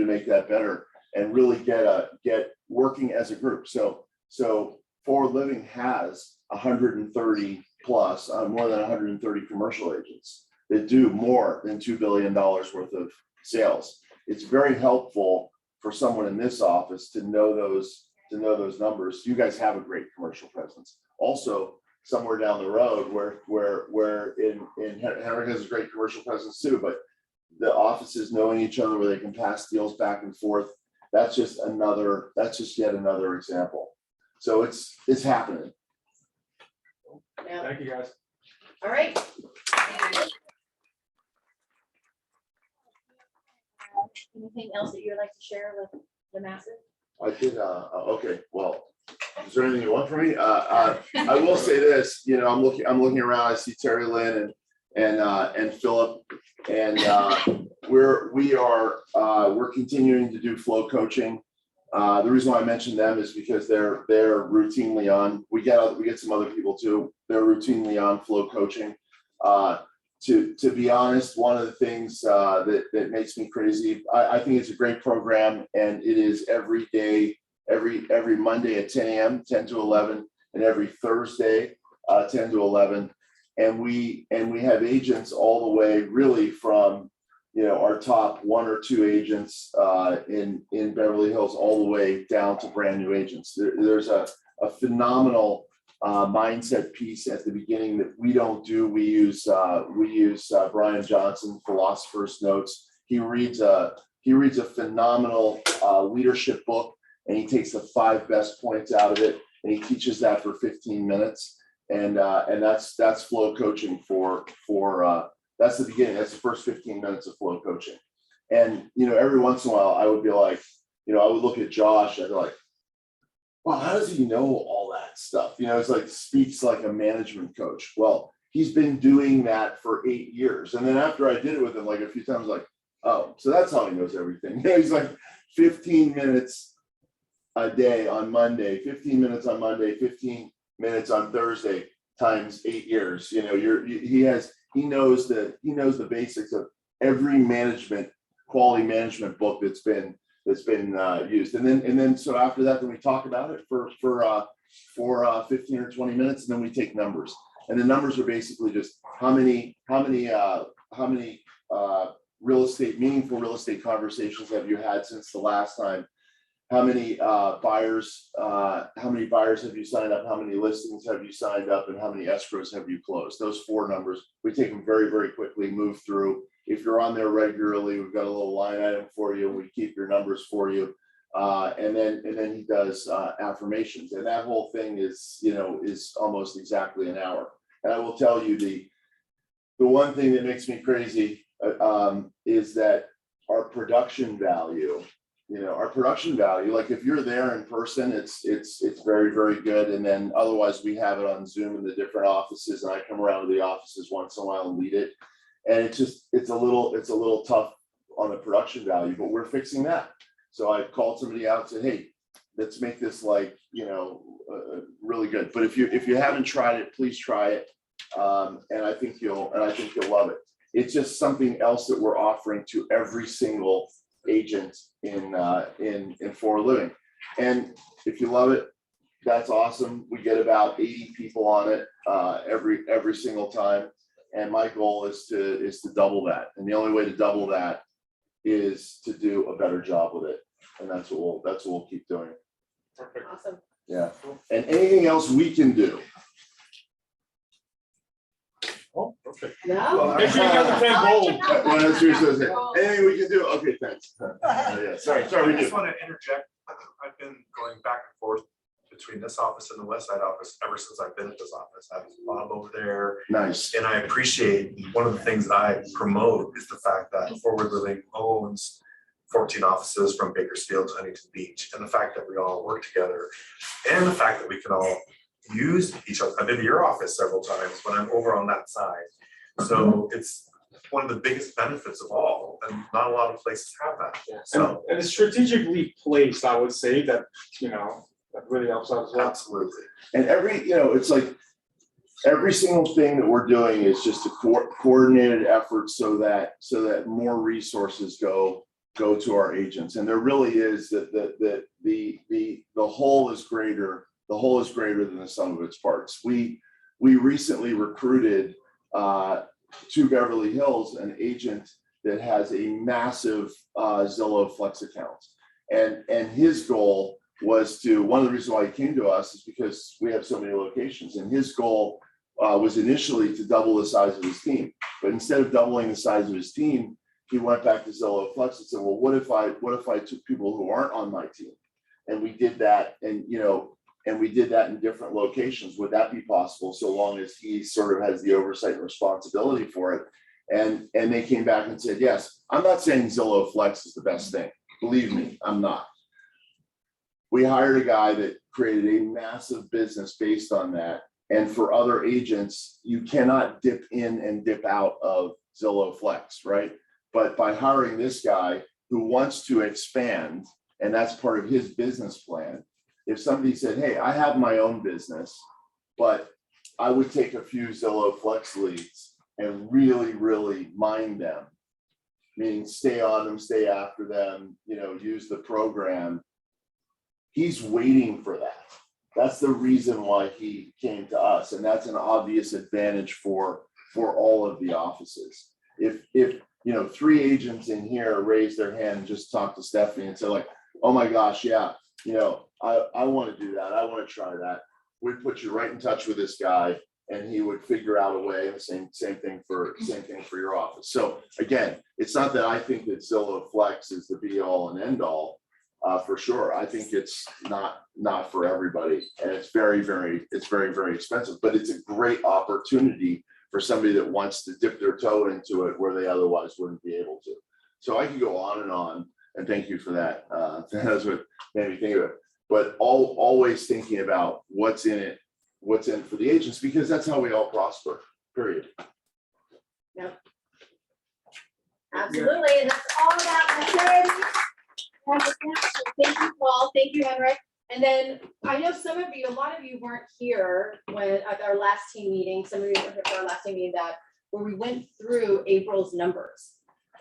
Speaker 12: make that better and really get working as a group? So Forward Living has 130 plus, more than 130 commercial agents that do more than $2 billion worth of sales. It's very helpful for someone in this office to know those numbers. You guys have a great commercial presence. Also, somewhere down the road where Henrik has a great commercial presence too, but the offices knowing each other where they can pass deals back and forth, that's just yet another example. So it's happening.
Speaker 1: Yeah.
Speaker 11: Thank you, guys.
Speaker 1: All right.
Speaker 10: Anything else that you would like to share with the masses?
Speaker 12: I did, okay, well, is there anything you want from me? I will say this, I'm looking around, I see Terry Lynn and Philip, and we're continuing to do flow coaching. The reason why I mentioned them is because they're routinely on. We get some other people too. They're routinely on flow coaching. To be honest, one of the things that makes me crazy, I think it's a great program, and it is every day, every Monday at 10 a.m., 10 to 11, and every Thursday, 10 to 11. And we have agents all the way really from our top 1 or 2 agents in Beverly Hills all the way down to brand new agents. There's a phenomenal mindset piece at the beginning that we don't do. We use Brian Johnson, Philosopher's Notes. He reads a phenomenal leadership book, and he takes the 5 best points out of it, and he teaches that for 15 minutes. And that's flow coaching for that's the beginning. That's the first 15 minutes of flow coaching. And every once in a while I would be like, I would look at Josh, I'd be like, wow, how does he know all that stuff? It's like speaks like a management coach. Well, he's been doing that for 8 years. And then after I did it with him like a few times, like, oh, so that's how he knows everything. He's like 15 minutes a day on Monday, 15 minutes on Monday, 15 minutes on Thursday times 8 years. He knows the basics of every quality management book that's been used. And then so after that, then we talk about it for 15 or 20 minutes, and then we take numbers. And the numbers are basically just how many meaningful real estate conversations have you had since the last time? how many buyers have you signed up? How many listings have you signed up? And how many escrows have you closed? Those 4 numbers, we take them very, very quickly, move through. If you're on there regularly, we've got a little line item for you. We keep your numbers for you. And then he does affirmations. And that whole thing is, is almost exactly an hour. And I will tell you the one thing that makes me crazy is that our production value, like if you're there in person, it's very, very good. And then otherwise we have it on Zoom in the different offices, and I come around to the offices once in a while and lead it. And it's a little tough on the production value, but we're fixing that. So I called somebody out and said, hey, let's make this like, really good. But if you haven't tried it, please try it. And I think you'll love it. It's just something else that we're offering to every single agent in For Living. And if you love it, that's awesome. We get about 80 people on it every single time. And my goal is to double that. And the only way to double that is to do a better job with it. And that's what we'll keep doing.
Speaker 2: Perfect.
Speaker 6: Awesome.
Speaker 12: Yeah. And anything else we can do.
Speaker 11: Oh, perfect.
Speaker 6: No.
Speaker 11: Make sure you got the 10 gold.
Speaker 12: Well, that's seriously it. Anything we can do? Okay, thanks. Yeah, sorry,
Speaker 2: I
Speaker 12: we
Speaker 2: just
Speaker 12: do.
Speaker 2: want to interject. I've been going back and forth between this office and the West Side office ever since I've been at this office. I have Bob over there.
Speaker 12: Nice.
Speaker 2: And I appreciate, one of the things that I promote is the fact that Forward Living owns 14 offices from Bakersfield to Huntington Beach, and the fact that we all work together, and the fact that we can all use each other. I've been to your office several times when I'm over on that side. So it's one of the biggest benefits of all, and not a lot of places have that. So
Speaker 11: And it's strategically placed, I would say, that that really helps out as well.
Speaker 2: absolutely.
Speaker 12: And it's like every single thing that we're doing is just a coordinated effort so that more resources go to our agents. And there really is that the whole is greater. The whole is greater than the sum of its parts. We recently recruited to Beverly Hills an agent that has a massive Zillow Flex account, and his goal was one of the reasons why he came to us is because we have so many locations, and his goal was initially to double the size of his team. But instead of doubling the size of his team, he went back to Zillow Flex and said, well, what if I took people who aren't on my team? And we did that, and we did that in different locations. Would that be possible, so long as he sort of has the oversight and responsibility for it? And they came back and said, yes. I'm not saying Zillow Flex is the best thing. Believe me, I'm not. We hired a guy that created a massive business based on that. And for other agents, you cannot dip in and dip out of Zillow Flex, right? But by hiring this guy who wants to expand, and that's part of his business plan. If somebody said, hey, I have my own business, but I would take a few Zillow Flex leads and really, really mine them, meaning stay on them, stay after them, use the program. He's waiting for that. That's the reason why he came to us. And that's an obvious advantage for all of the offices. If 3 agents in here raise their hand and just talk to Stephanie and say like, oh my gosh, yeah, I want to do that. I want to try that. We'd put you right in touch with this guy, and he would figure out a way. And same thing for your office. So again, it's not that I think that Zillow Flex is the be all and end all. For sure, I think it's not for everybody, and it's very, very expensive. But it's a great opportunity for somebody that wants to dip their toe into it where they otherwise wouldn't be able to. So I can go on, and thank you for that. That's what made me think of it. But always thinking about what's in it for the agents, because that's how we all prosper, period.
Speaker 10: Yep. Absolutely, and that's all about maturity. Thank you, Paul. Thank you, Henrik. And then I know a lot of you weren't here at our last team meeting. Some of you were here for our last team meeting where we went through April's numbers,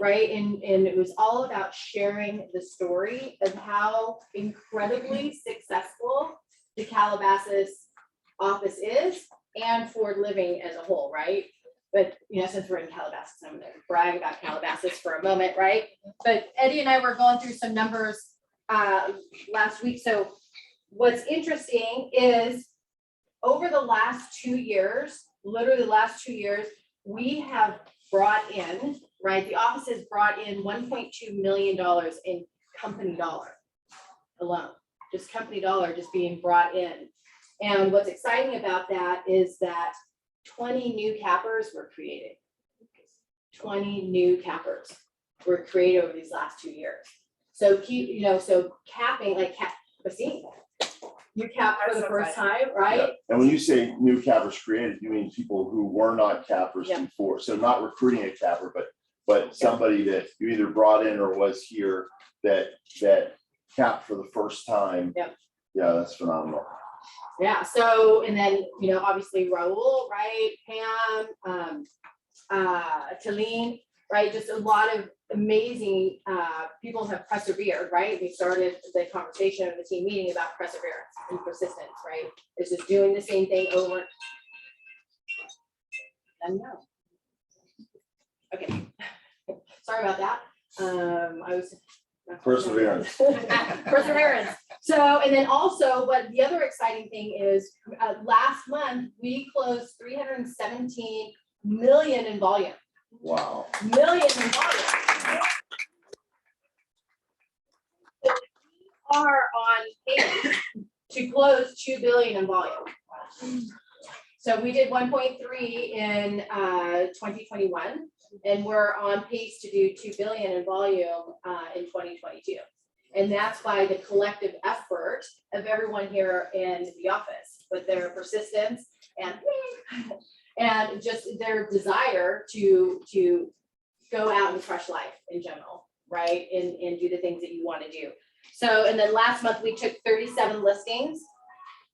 Speaker 10: right? And it was all about sharing the story of how incredibly successful the Calabasas office is and Forward Living as a whole, right? But since we're in Calabasas, I'm going to brag about Calabasas for a moment, right? But Eddie and I were going through some numbers last week. So what's interesting is over the last 2 years, literally the last 2 years, we have brought in, right? The office has brought in $1.2 million in company dollar alone, just company dollar just being brought in. And what's exciting about that is that 20 new cappers were created. 20 new cappers were created over these last 2 years. So keep, so capping, like Christine, you capped for the first time, right?
Speaker 12: Yeah. And when you say new cappers created, you mean people who were not cappers
Speaker 10: Yeah.
Speaker 12: before. So not recruiting a capper, but somebody that you either brought in or was here that capped for the first time.
Speaker 10: Yep.
Speaker 12: Yeah, that's phenomenal.
Speaker 10: Yeah, so, and then, obviously Raul, right, Pam, Talene, right, just a lot of amazing people have persevered, right? We started the conversation of the team meeting about perseverance and persistence, right? It's just doing the same thing over. I know. Okay, sorry about that. I was.
Speaker 12: Perseverance.
Speaker 10: Perseverance. So, and then also, but the other exciting thing is last month, we closed 317 million in volume.
Speaker 12: Wow.
Speaker 10: Million in volume. We are on pace to close 2 billion in volume. So we did 1.3 in 2021, and we're on pace to do 2 billion in volume in 2022. And that's by the collective effort of everyone here in the office, with their persistence and just their desire to go out and crush life in general, right? And do the things that you want to do. So, and then last month we took 37 listings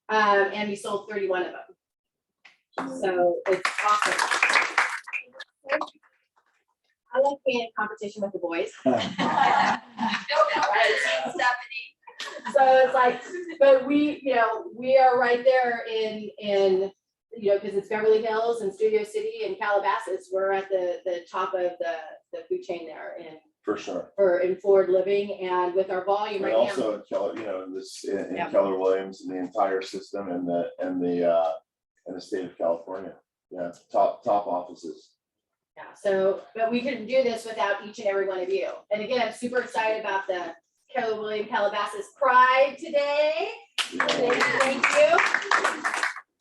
Speaker 10: and we sold 31 of them. So it's awesome. I like being in competition with the boys. Right? So it's like, but we are right there in because it's Beverly Hills and Studio City and Calabasas. We're at the top of the food chain there
Speaker 12: For sure.
Speaker 10: in Forward Living, and with our volume
Speaker 12: And
Speaker 10: right
Speaker 12: also in Keller, in Keller Williams and the entire system and the state of California. Yeah, top offices.
Speaker 10: now. Yeah. So, but we couldn't do this without each and every one of you. And again, I'm super excited about the Keller Williams Calabasas Pride today.
Speaker 12: Yeah.
Speaker 10: Thank you.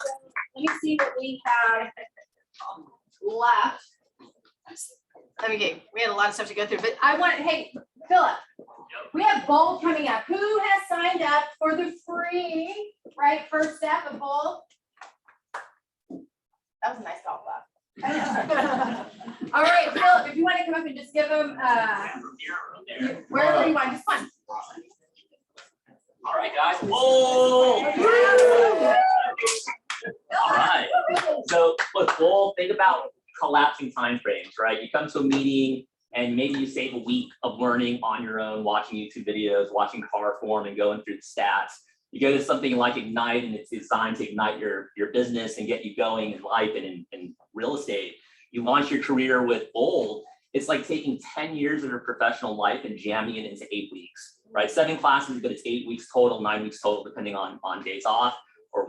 Speaker 10: So, let me see what we have left. Okay, we had a lot of stuff to go through, but hey, Philip, we have Bold coming up. Who has signed up for the free, right, first step of Bold? That was a nice golf clap. All right, Philip, if you want to come up and just give them, wherever you want, just one.
Speaker 13: All right, guys. Oh! All right. So, look, Bold, think about collapsing timeframes, right? You come to a meeting and maybe you save a week of learning on your own, watching YouTube videos, watching car form and going through the stats. You go to something like Ignite and it's designed to ignite your business and get you going in life and in real estate. You launch your career with Bold. It's like taking 10 years of your professional life and jamming it into 8 weeks, right? 7 classes, but it's 8 weeks total, 9 weeks total, depending on days off or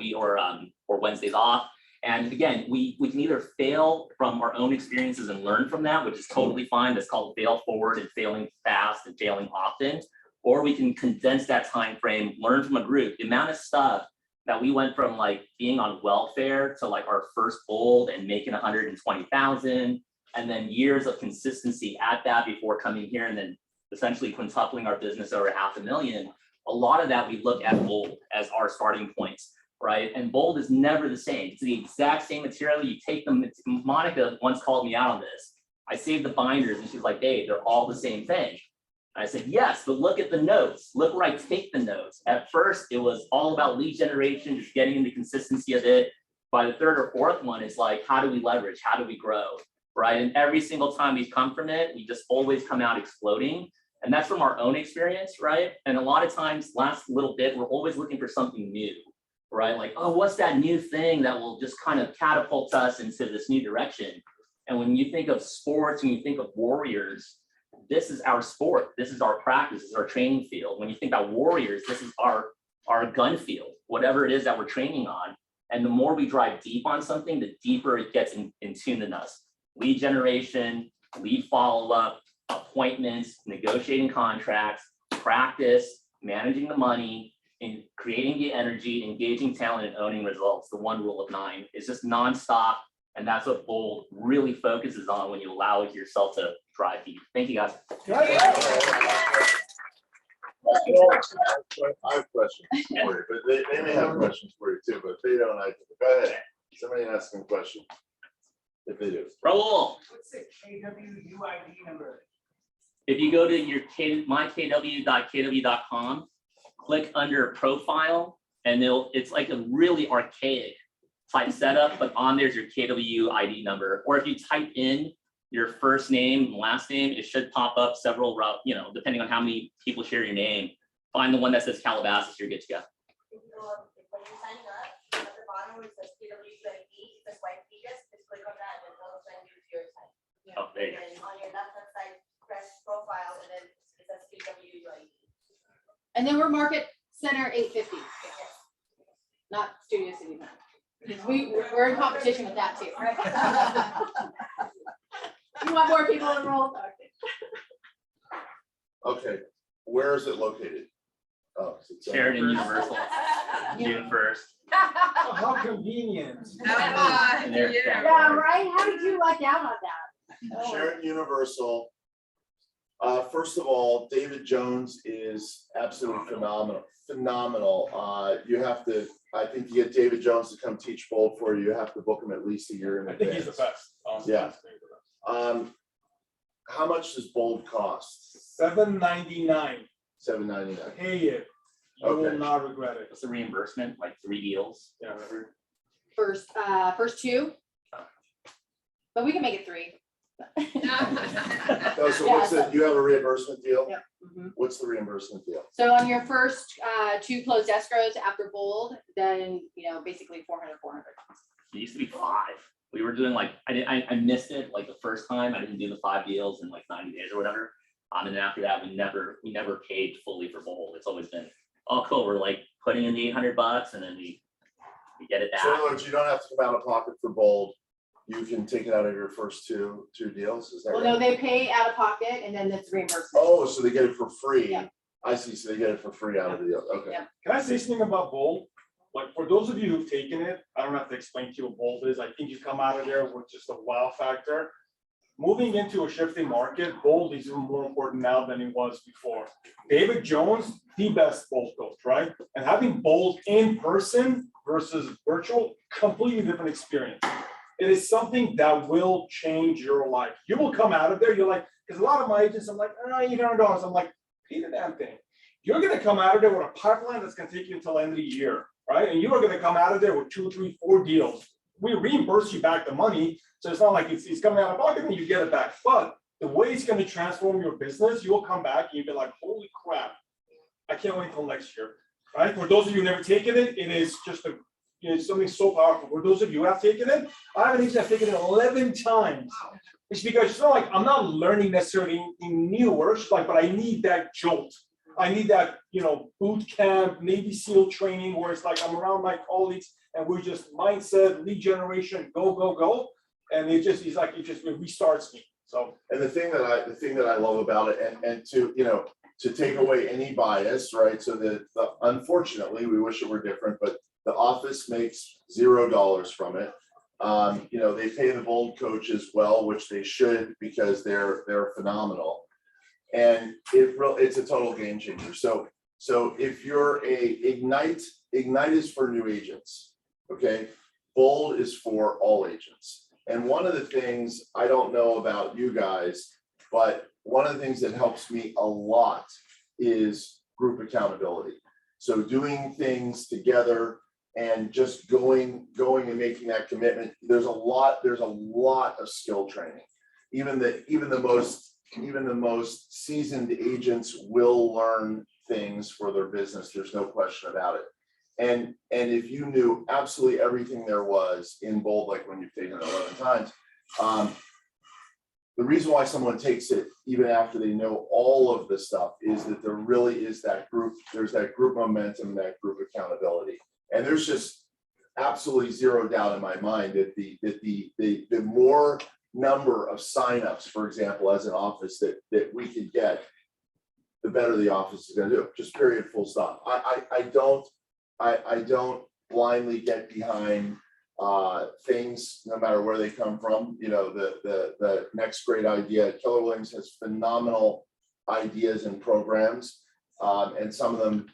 Speaker 13: Wednesdays off. And again, we can either fail from our own experiences and learn from that, which is totally fine. That's called fail forward and failing fast and failing often. Or we can condense that time frame, learn from a group. The amount of stuff that we went from like being on welfare to like our first Bold and making 120,000, and then years of consistency at that before coming here and then essentially quintupling our business over $500,000. A lot of that we look at Bold as our starting points, right? And Bold is never the same. It's the exact same material. You take them. Monica once called me out on this. I saved the binders and she's like, Dave, they're all the same thing. I said, yes, but look at the notes. Look where I take the notes. At first, it was all about lead generation, just getting into consistency of it. By the third or fourth one, it's like, how do we leverage? How do we grow, right? And every single time we've come from it, we just always come out exploding. And that's from our own experience, right? And a lot of times, last little bit, we're always looking for something new, right? Like, oh, what's that new thing that will just kind of catapult us into this new direction? And when you think of sports, when you think of warriors, this is our sport, this is our practice, this is our training field. When you think about warriors, this is our gun field, whatever it is that we're training on. And the more we drive deep on something, the deeper it gets in tune in us. Lead generation, lead follow-up, appointments, negotiating contracts, practice, managing the money, and creating the energy, engaging talent, and owning results. The 1 rule of 9 is just nonstop. And that's what Bold really focuses on when you allow yourself to drive deep. Thank you, guys.
Speaker 12: I have questions for you, but they may have questions for you too, but if they don't, go ahead. Somebody ask them a question. If they do.
Speaker 13: Raul,
Speaker 7: What's the KWUID number?
Speaker 13: if you go to your mykw.kw.com, click under profile, and it's like a really archaic type setup, but on there's your KW ID number. Or if you type in your first name and last name, it should pop up several route, depending on how many people share your name. Find the one that says Calabasas, you're good to go.
Speaker 14: When you're signing up, at the bottom where it says KWID, it says white pages, just click on that and it'll send you to your site.
Speaker 13: Oh, there you go.
Speaker 14: And on your left hand side, press profile and then it says KWID.
Speaker 10: And then we're Market Center 850, not Studio City. Because we're in competition with that too. You want more people enrolled?
Speaker 12: Okay, where is it located? Oh,
Speaker 13: Sheridan Universal, June 1st.
Speaker 7: Oh, how convenient.
Speaker 13: And there-
Speaker 10: Yeah, right? How did you luck out on that?
Speaker 12: Sheridan Universal. First of all, David Jones is absolutely phenomenal. You have to, I think, to get David Jones to come teach Bold for you, you have to book him at least a year in
Speaker 11: I think he's the
Speaker 12: advance.
Speaker 11: best. honestly.
Speaker 12: Yeah. How much does Bold cost?
Speaker 7: $7.99.
Speaker 12: $7.99.
Speaker 7: Pay it. You will
Speaker 12: Okay.
Speaker 7: not regret it.
Speaker 13: What's the reimbursement? Like 3 deals?
Speaker 7: Yeah.
Speaker 10: First 2. But we can make it 3.
Speaker 12: Oh, so what's the, you have a reimbursement deal?
Speaker 10: Yep. Mhm.
Speaker 12: What's the reimbursement deal?
Speaker 10: So on your first 2 closed escrows after Bold, then basically 400.
Speaker 13: It used to be 5. We were doing like, I missed it like the first time. I didn't do the 5 deals in like 90 days or whatever. And then after that, we never paid fully for Bold. It's always been, oh cool, we're like putting in the $800 and then we get it back.
Speaker 12: So in other words, you don't have to come out of pocket for Bold. You can take it out of your first two deals, is that
Speaker 10: Well,
Speaker 12: right?
Speaker 10: no, they pay out of pocket and then it's reimbursement.
Speaker 12: Oh, so they get it for free.
Speaker 10: Yeah.
Speaker 12: I see, so they get it for free out of the deal, okay.
Speaker 10: Yeah.
Speaker 11: Can I say something about Bold? Like, for those of you who've taken it, I don't have to explain to you what Bold is. I think you come out of there with just a wow factor. Moving into a shifting market, Bold is even more important now than it was before. David Jones, the best Bold coach, right? And having Bold in person versus virtual, completely different experience. It is something that will change your life. You will come out of there, you're like, because a lot of my agents, I'm like, oh, you don't know. I'm like, pay the damn thing. You're gonna come out of there with a pipeline that's gonna take you until the end of the year, right? And you are gonna come out of there with 2, 3, 4 deals. We reimburse you back the money, so it's not like it's coming out of pocket and you get it back. But the way it's gonna transform your business, you'll come back and you'll be like, holy crap, I can't wait until next year, right? For those of you who never taken it, it is just something so powerful. For those of you who have taken it, I have an agent that's taken it 11 times. It's because it's not like I'm not learning necessarily anything new, or it's like, but I need that jolt. I need that, boot camp, Navy SEAL training where it's like I'm around my colleagues and we're just mindset, lead generation, go, go, go. And it restarts me. So.
Speaker 12: And the thing that I love about it, and to take away any bias, right? So that unfortunately, we wish it were different, but the office makes $0 from it. They pay the Bold coaches well, which they should, because they're phenomenal. And it's a total game changer. So if you're Ignite is for new agents, okay? Bold is for all agents. And one of the things, I don't know about you guys, but one of the things that helps me a lot is group accountability. So doing things together and just going and making that commitment. There's a lot of skill training. Even the most seasoned agents will learn things for their business. There's no question about it. And if you knew absolutely everything there was in Bold, like when you've taken it 11 times, the reason why someone takes it even after they know all of the stuff is that there really is that group, there's that group momentum, that group accountability. And there's just absolutely zero doubt in my mind that the more number of signups, for example, as an office that we could get, the better the office is gonna do, just period, full stop. I don't blindly get behind things, no matter where they come from. You know, the next great idea, Keller Williams has phenomenal ideas and programs, and some of them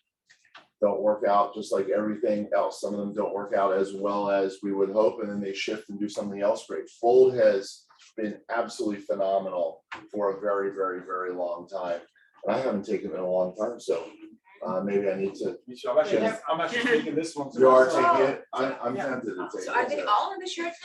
Speaker 12: don't work out, just like everything else. Some of them don't work out as well as we would hope, and then they shift and do something else great. Fold has been absolutely phenomenal for a very, very, very long time, and I haven't taken it in a long time, so maybe I need to.
Speaker 11: I'm actually taking this one.
Speaker 12: You are taking it? I'm tempted to take it.
Speaker 6: So are they all in the Sheraton?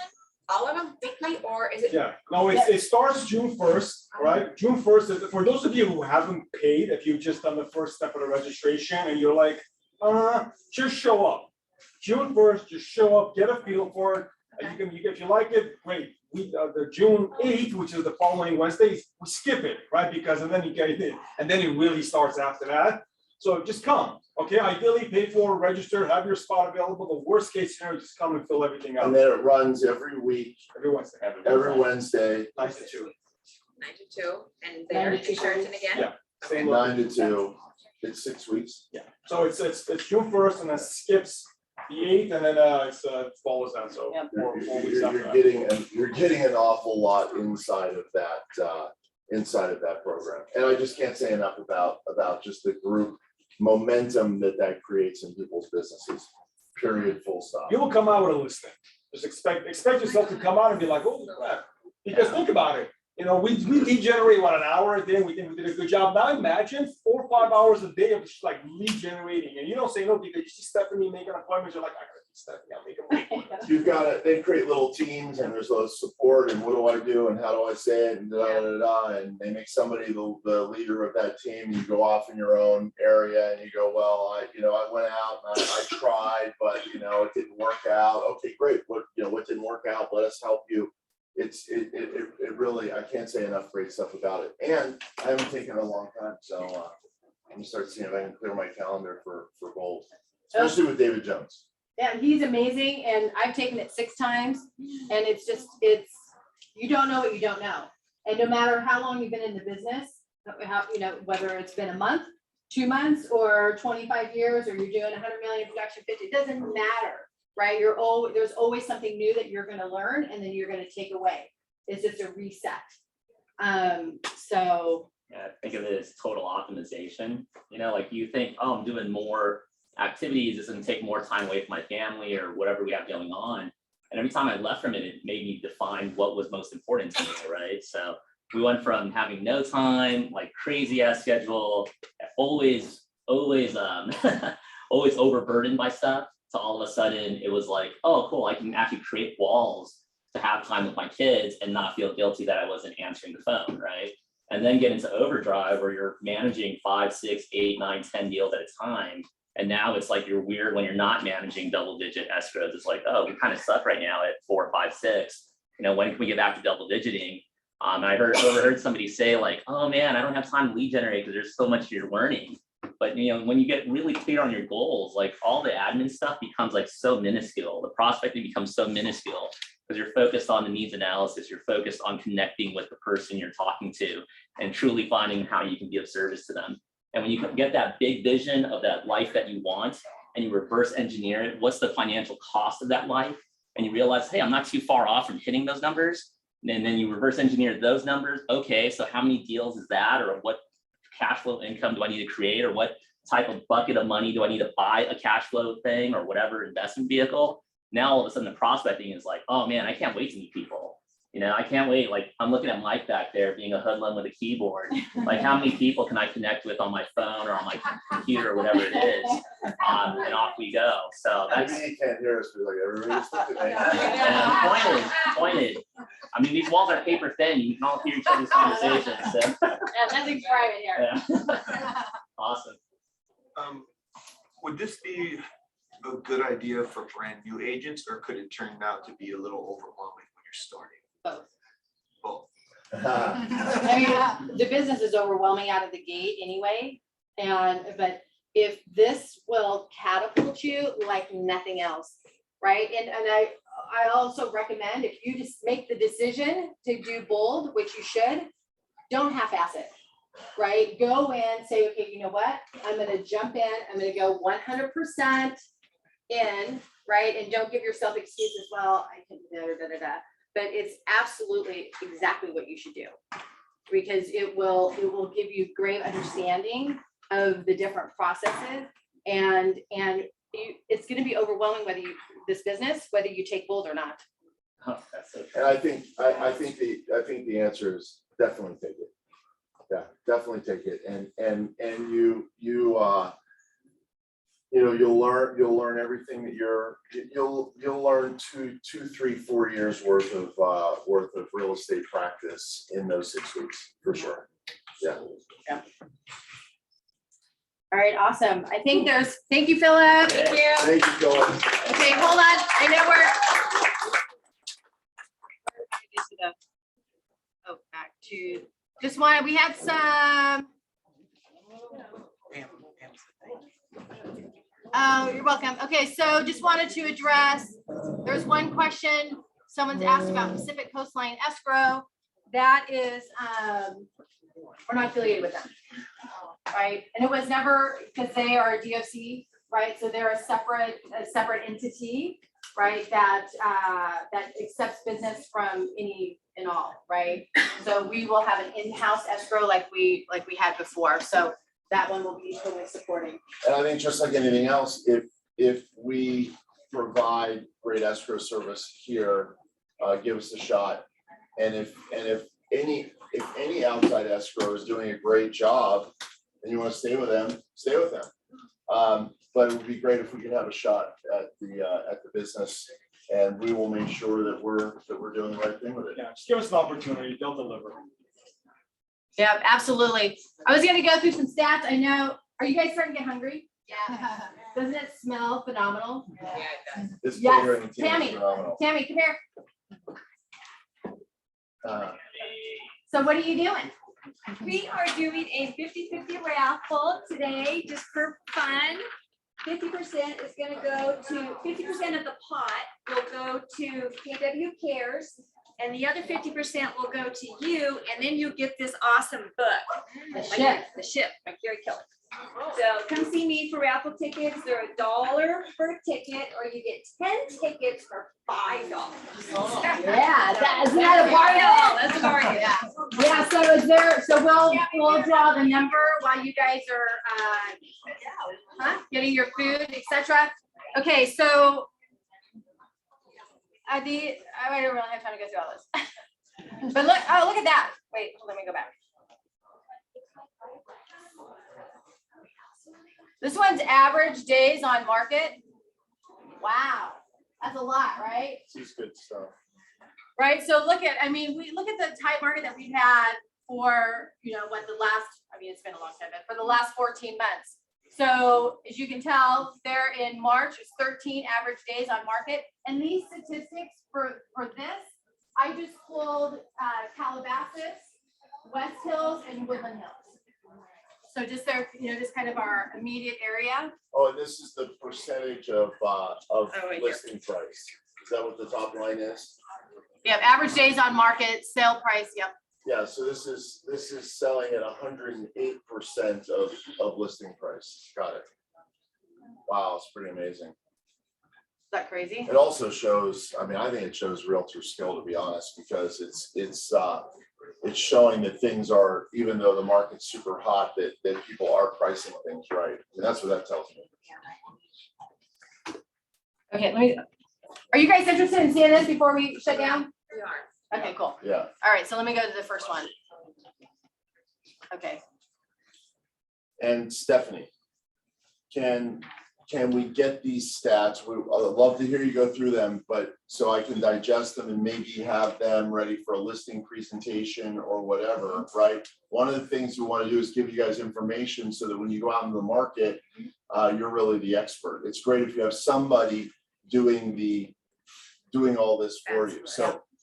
Speaker 6: All of them weekly, or is it?
Speaker 11: Yeah, no, it starts June 1st, right? June 1st, for those of you who haven't paid, if you've just done the first step of the registration and you're like, just show up. June 1st, just show up, get a feel for it. And if you like it, great. The June 8th, which is the following Wednesday, we skip it, right? Because and then you get it, and then it really starts after that. So just come, okay? Ideally, pay for, register, have your spot available. The worst case scenario, just come and fill everything out.
Speaker 12: And then it runs every week,
Speaker 11: Every Wednesday.
Speaker 12: every Wednesday,
Speaker 11: 9 to 2.
Speaker 6: 9 to 2, and they're in Sheraton again?
Speaker 11: Yeah. Same
Speaker 12: 9 to 2. It's 6 weeks.
Speaker 11: Yeah. So it's June 1st, and then skips the 8th, and then it follows that. So
Speaker 10: Yep.
Speaker 11: 4 weeks after that.
Speaker 12: You're getting an awful lot inside of that program. And I just can't say enough about just the group momentum that creates in people's businesses. Period, full stop.
Speaker 11: You will come out with a listing. Just expect yourself to come out and be like, oh crap. Because think about it. You know, we degenerate an hour a day. We think we did a good job. Now imagine 4 or 5 hours a day of just like lead generating, and you don't say no because you see Stephanie making appointments. You're like, I gotta keep Stephanie. I'll make appointments.
Speaker 12: You've got to, they create little teams, and there's those support, and what do I do, and how do I say it, and and they make somebody the leader of that team. And you go off in your own area, and you go, well, I went out and I tried, but it didn't work out. Okay, great. What didn't work out? Let us help you. It really, I can't say enough great stuff about it. And I haven't taken it a long time, so I'm gonna start seeing if I can clear my calendar for gold, especially with David Jones.
Speaker 10: Yeah, he's amazing, and I've taken it 6 times, and it's you don't know what you don't know. And no matter how long you've been in the business, whether it's been a month, 2 months, or 25 years, or you're doing 100 million production 50, it doesn't matter, right? There's always something new that you're gonna learn, and then you're gonna take away. It's just a reset. So.
Speaker 13: Yeah, think of it as total optimization. Like you think, oh, I'm doing more activities, it's gonna take more time away from my family or whatever we have going on. And every time I left from it, it made me define what was most important to me, right? So we went from having no time, like crazy ass schedule, always always overburdened by stuff, to all of a sudden it was like, oh cool, I can actually create walls to have time with my kids and not feel guilty that I wasn't answering the phone, right? And then get into overdrive where you're managing 5, 6, 8, 9, 10 deals at a time. And now it's like you're weird when you're not managing double-digit escrows. It's like, oh, we kind of suck right now at 4, 5, 6. When can we get back to double digiting? And I overheard somebody say like, oh man, I don't have time to lead generate because there's so much you're learning. But when you get really clear on your goals, like all the admin stuff becomes like so minuscule. The prospecting becomes so minuscule because you're focused on the needs analysis. You're focused on connecting with the person you're talking to and truly finding how you can be of service to them. And when you get that big vision of that life that you want and you reverse engineer it, what's the financial cost of that life? And you realize, hey, I'm not too far off from hitting those numbers. And then you reverse engineer those numbers. Okay, so how many deals is that? Or what cash flow income do I need to create? Or what type of bucket of money do I need to buy a cash flow thing or whatever investment vehicle? Now all of a sudden the prospecting is like, oh man, I can't wait to meet people. I can't wait. Like I'm looking at Mike back there being a hoodlum with a keyboard. Like how many people can I connect with on my phone or on my computer or whatever it is? And off we go. So that's.
Speaker 12: Maybe you can't hear us, but like everybody's looking at
Speaker 13: And I'm pointed. I mean, these walls are paper thin. You can all hear each other's conversations. So.
Speaker 10: Yeah, nothing's private here.
Speaker 13: Yeah. Awesome.
Speaker 3: Would this be a good idea for brand new agents, or could it turn out to be a little overwhelming when you're starting?
Speaker 10: Both.
Speaker 3: Both.
Speaker 10: I mean, the business is overwhelming out of the gate anyway, but if this will catapult you like nothing else, right? And I also recommend if you just make the decision to do bold, which you should, don't half-ass it, right? Go in, say, okay, you know what? I'm gonna jump in, I'm gonna go 100% in, right? And don't give yourself excuses, well, I can da. But it's absolutely exactly what you should do. Because it will give you great understanding of the different processes and it's gonna be overwhelming whether you take bold or not.
Speaker 13: Oh, that's so
Speaker 12: And I think the answer is definitely take it. Yeah, definitely take it. And you'll learn everything that you'll learn 2, 3, 4 years worth of real estate practice in those 6 weeks for sure. Yeah.
Speaker 10: All right, awesome. I think thank you, Philip.
Speaker 6: Thank you.
Speaker 12: Thank you, Phyllis.
Speaker 10: Okay, hold on. I know back to, we had some. Oh, you're welcome. Okay, so just wanted to address, there's one question, someone's asked about Pacific Coastline Escrow. That is, we're not affiliated with them, right? And it was never, because they are a DOC, right? So they're a separate entity, right? That accepts business from any and all, right? So we will have an in-house escrow like we had before. So that one will be totally supporting.
Speaker 12: And I think just like anything else, if we provide great escrow service here, give us a shot. And if any outside escrow is doing a great job and you want to stay with them, stay with them. But it would be great if we could have a shot at the business, and we will make sure that we're doing the right thing with it.
Speaker 11: Yeah, just give us an opportunity, they'll deliver.
Speaker 10: Yeah, absolutely. I was gonna go through some stats. I know, are you guys starting to get hungry? Yeah. Doesn't it smell phenomenal?
Speaker 6: Yeah, it does.
Speaker 12: This
Speaker 10: Yes,
Speaker 12: catering team is
Speaker 10: Tammy,
Speaker 12: phenomenal.
Speaker 10: Tammy, come here. So what are you doing?
Speaker 15: We are doing a 50-50 raffle today, just for fun. 50% is gonna go to, 50% of the pot will go to KW Cares, and the other 50% will go to you, and then you get this awesome book. The Ship by Gary Keller. So come see me for raffle tickets. They're $1 per ticket, or you get 10 tickets for $5.
Speaker 10: Yeah, isn't that a bargain?
Speaker 15: That's a bargain.
Speaker 10: Yeah, so we'll draw the number while you guys are getting your food, etc. Okay, so I don't really have time to go through all this. But look at that. Wait, let me go back. This one's average days on market. Wow, that's a lot, right?
Speaker 12: This is good stuff.
Speaker 10: Right, so we look at the tight market that we've had for, it's been a long time, but for the last 14 months. So as you can tell, there in March, it's 13 average days on market. And these statistics for this, I just pulled Calabasas, West Hills, and Woodland Hills. So just there, just kind of our immediate area.
Speaker 12: Oh, and this is the percentage of listing price. Is that what the top line is?
Speaker 10: Yep, average days on market, sale price, yep.
Speaker 12: Yeah, so this is selling at 108% of listing price. Got it. Wow, it's pretty amazing.
Speaker 10: Is that crazy?
Speaker 12: It also shows, I think it shows realtor skill, to be honest, because it's showing that things are, even though the market's super hot, that people are pricing things right. And that's what that tells me.
Speaker 10: Okay, are you guys interested in seeing this before we shut down?
Speaker 15: We are.
Speaker 10: Okay, cool.
Speaker 12: Yeah.
Speaker 10: All right, so let me go to the first one. Okay.
Speaker 12: And Stephanie, can we get these stats? I'd love to hear you go through them, but so I can digest them and maybe have them ready for a listing presentation or whatever, right? One of the things we want to do is give you guys information so that when you go out into the market, you're really the expert. It's great if you have somebody doing all this for you.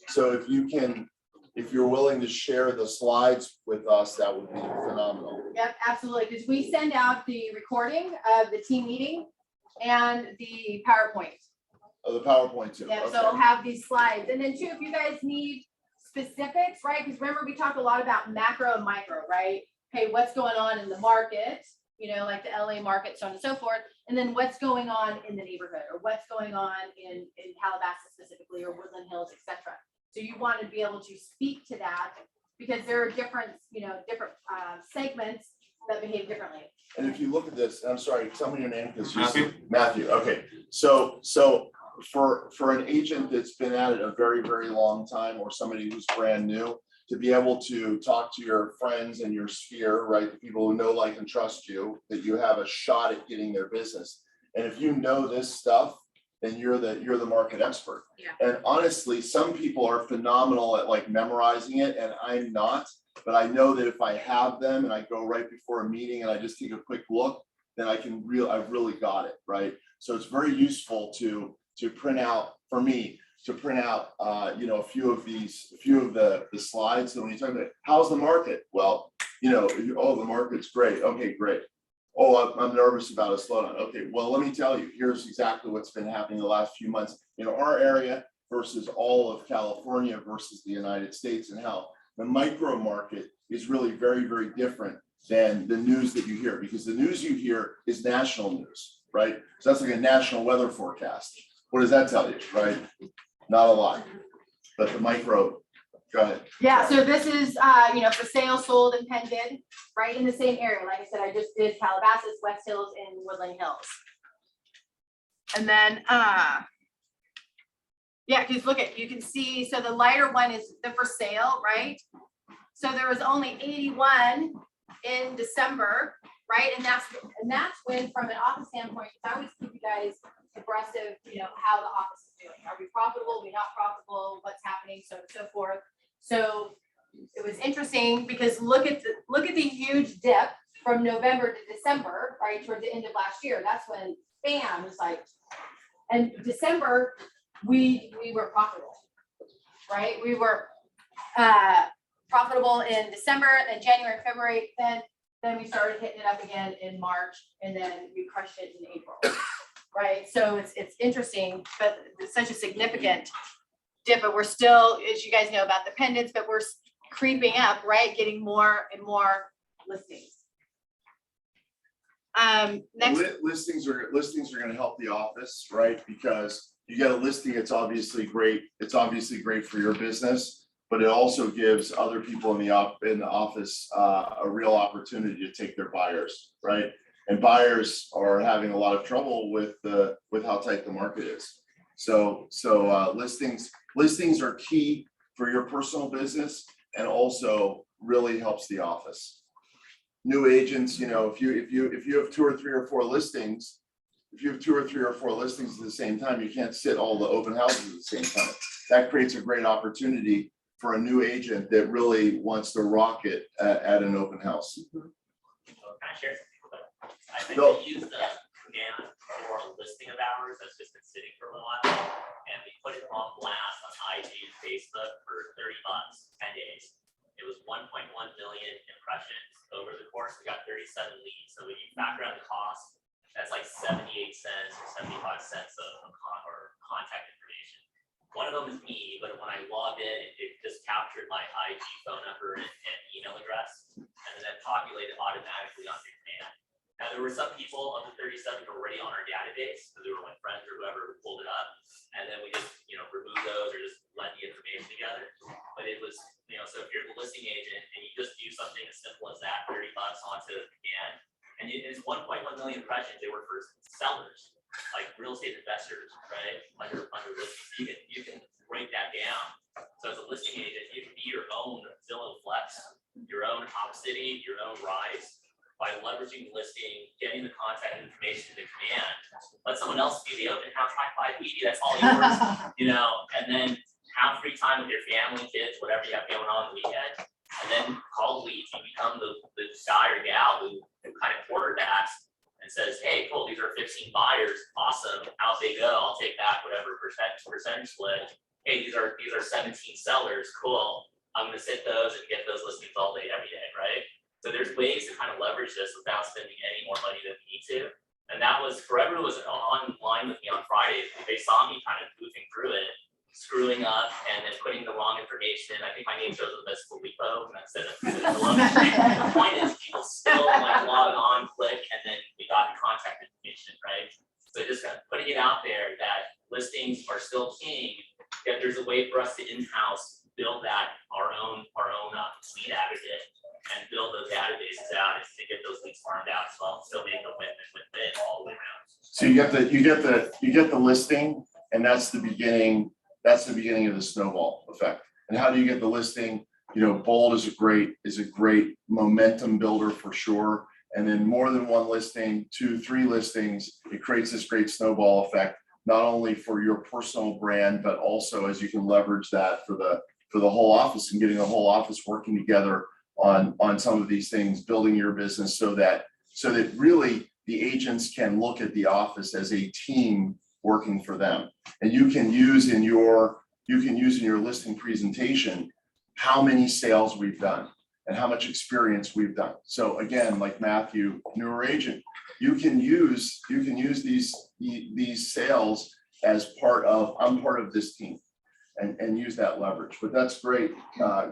Speaker 12: So if you can if you're willing to share the slides with us, that would be phenomenal.
Speaker 1: Yep, absolutely, because we send out the recording of the team meeting and the PowerPoint.
Speaker 12: Oh, the PowerPoint too.
Speaker 1: Yeah,
Speaker 12: Okay.
Speaker 1: so we'll have these slides. And then too, if you guys need specifics, right? Because remember, we talked a lot about macro and micro, right? Hey, what's going on in the market, you know, like the LA market, so on and so forth. And then what's going on in the neighborhood, or what's going on in Calabasas specifically, or Woodland Hills, et cetera. So you want to be able to speak to that because there are different, you know, different segments that behave differently.
Speaker 12: And if you look at this, I'm sorry, tell me your name because
Speaker 3: Matthew.
Speaker 12: Matthew, okay. So for an agent that's been at it a very, very long time, or somebody who's brand new, to be able to talk to your friends and your sphere, right? The people who know, like, and trust you, that you have a shot at getting their business. And if you know this stuff, then you're the market expert.
Speaker 1: Yeah.
Speaker 12: And honestly, some people are phenomenal at like memorizing it, and I'm not. But I know that if I have them and I go right before a meeting and I just take a quick look, then I've really got it, right? So it's very useful to print out, for me, to print out, you know, a few of the slides. So when you talk about how's the market? Well, you know, oh, the market's great. Okay, great. Oh, I'm nervous about a slowdown. Okay, well, let me tell you, here's exactly what's been happening the last few months in our area versus all of California versus the United States, and how the micro market is really very, very different than the news that you hear, because the news you hear is national news, right? So that's like a national weather forecast. What does that tell you, right? Not a lot, but the micro, go ahead.
Speaker 1: Yeah, so this is, you know, for sale, sold, and pending, right in the same area. Like I said, I just did Calabasas, West Hills, and Woodland Hills. And then, yeah, because look at, you can see, so the lighter one is the for sale, right? So there was only 81 in December, right? And that's when, from an office standpoint, I always keep you guys abreast of, you know, how the office is doing. Are we profitable? Are we not profitable? What's happening? So on and so forth. So it was interesting because look at the huge dip from November to December, right, towards the end of last year. That's when bam, it's like, and December we were profitable, right? We were profitable in December, then January, February, then we started hitting it up again in March, and then we crushed it in April, right? So it's interesting, but it's such a significant dip, but we're still, as you guys know about the pendants, but we're creeping up, right? Getting more and more listings. Next.
Speaker 12: Listings are going to help the office, right? Because you get a listing, it's obviously great. It's obviously great for your business, but it also gives other people in the office a real opportunity to take their buyers, right? And buyers are having a lot of trouble with how tight the market is. So listings are key for your personal business, and also really helps the office. New agents, you know, if you have 2 or 3 or 4 listings, if you have 2 or 3 or 4 listings at the same time, you can't sit all the open houses at the same time. That creates a great opportunity for a new agent that really wants to rock it at an open house.
Speaker 13: So can I share something with that? I think
Speaker 12: Go.
Speaker 13: we used the command for a listing of ours that's just been sitting for a little while, and we put it on blast on IG and Facebook for 30 months, 10 days. It was 1.1 million impressions over the course. We got 37 leads. So when you factor out the cost, that's like 78 cents or 75 cents of contact information. One of them is me, but when I logged in, it just captured my IG phone number and email address, and then populated automatically on your command. Now, there were some people of the 37 already on our database, because they were my friends or whoever who pulled it up, and then we just, you know, remove those or just blend the information together. But it was, you know, so if you're the listing agent and you just do something as simple as that, 30 bucks onto the command, and it's 1.1 million impressions, they were for sellers, like real estate investors, right? Under listings, you can break that down. So as a listing agent, you can be your own Zillow Flex, your own Opcity, your own Rise, by leveraging the listing, getting the contact information in the command. Let someone else do the open house high 5 PD, that's all yours, you know, and then have free time with your family, kids, whatever you have going on the weekend, and then call leads. You become the guy or gal who kind of quarterbacks and says, hey, cool, these are 15 buyers, awesome, out they go, I'll take that, whatever percentage split. Hey, these are 17 sellers, cool. I'm gonna sit those and get those listings all day, every day, right? So there's ways to kind of leverage this without spending any more money than we need to. And that was, for everyone who was online with me on Friday, they saw me kind of goofing through it, screwing up and then putting the wrong information. I think my name shows up as Filippo instead of Philip. The point is people still like log on, click, and then we got the contact information, right? So just kind of putting it out there that listings are still king, yet there's a way for us to in-house build that our own lead aggregate and build those databases out and to get those leads farmed out as well, still being a win-win all the way around.
Speaker 12: So you get the listing, and that's the beginning of the snowball effect. And how do you get the listing? You know, bold is a great momentum builder for sure. And then more than one listing, 2, 3 listings, it creates this great snowball effect, not only for your personal brand, but also as you can leverage that for the whole office and getting the whole office working together on some of these things, building your business so that really the agents can look at the office as a team working for them. And you can use in your listing presentation how many sales we've done and how much experience we've done. So again, like Matthew, newer agent, you can use these sales as I'm part of this team and use that leverage. But that's great,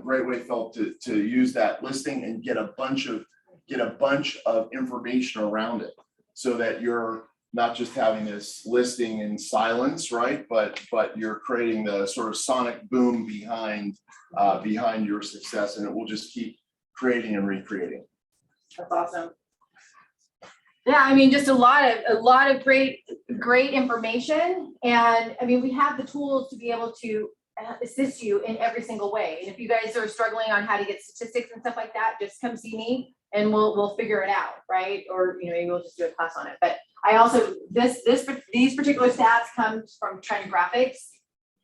Speaker 12: great way, Phil, to use that listing and get a bunch of information around it so that you're not just having this listing in silence, right? But you're creating the sort of sonic boom behind your success, and it will just keep creating and recreating.
Speaker 10: That's awesome. Yeah, I mean, just a lot of great information. And I mean, we have the tools to be able to assist you in every single way. And if you guys are struggling on how to get statistics and stuff like that, just come see me and we'll figure it out, right? Or, you know, maybe we'll just do a class on it. But I also, these particular stats come from Trend Graphics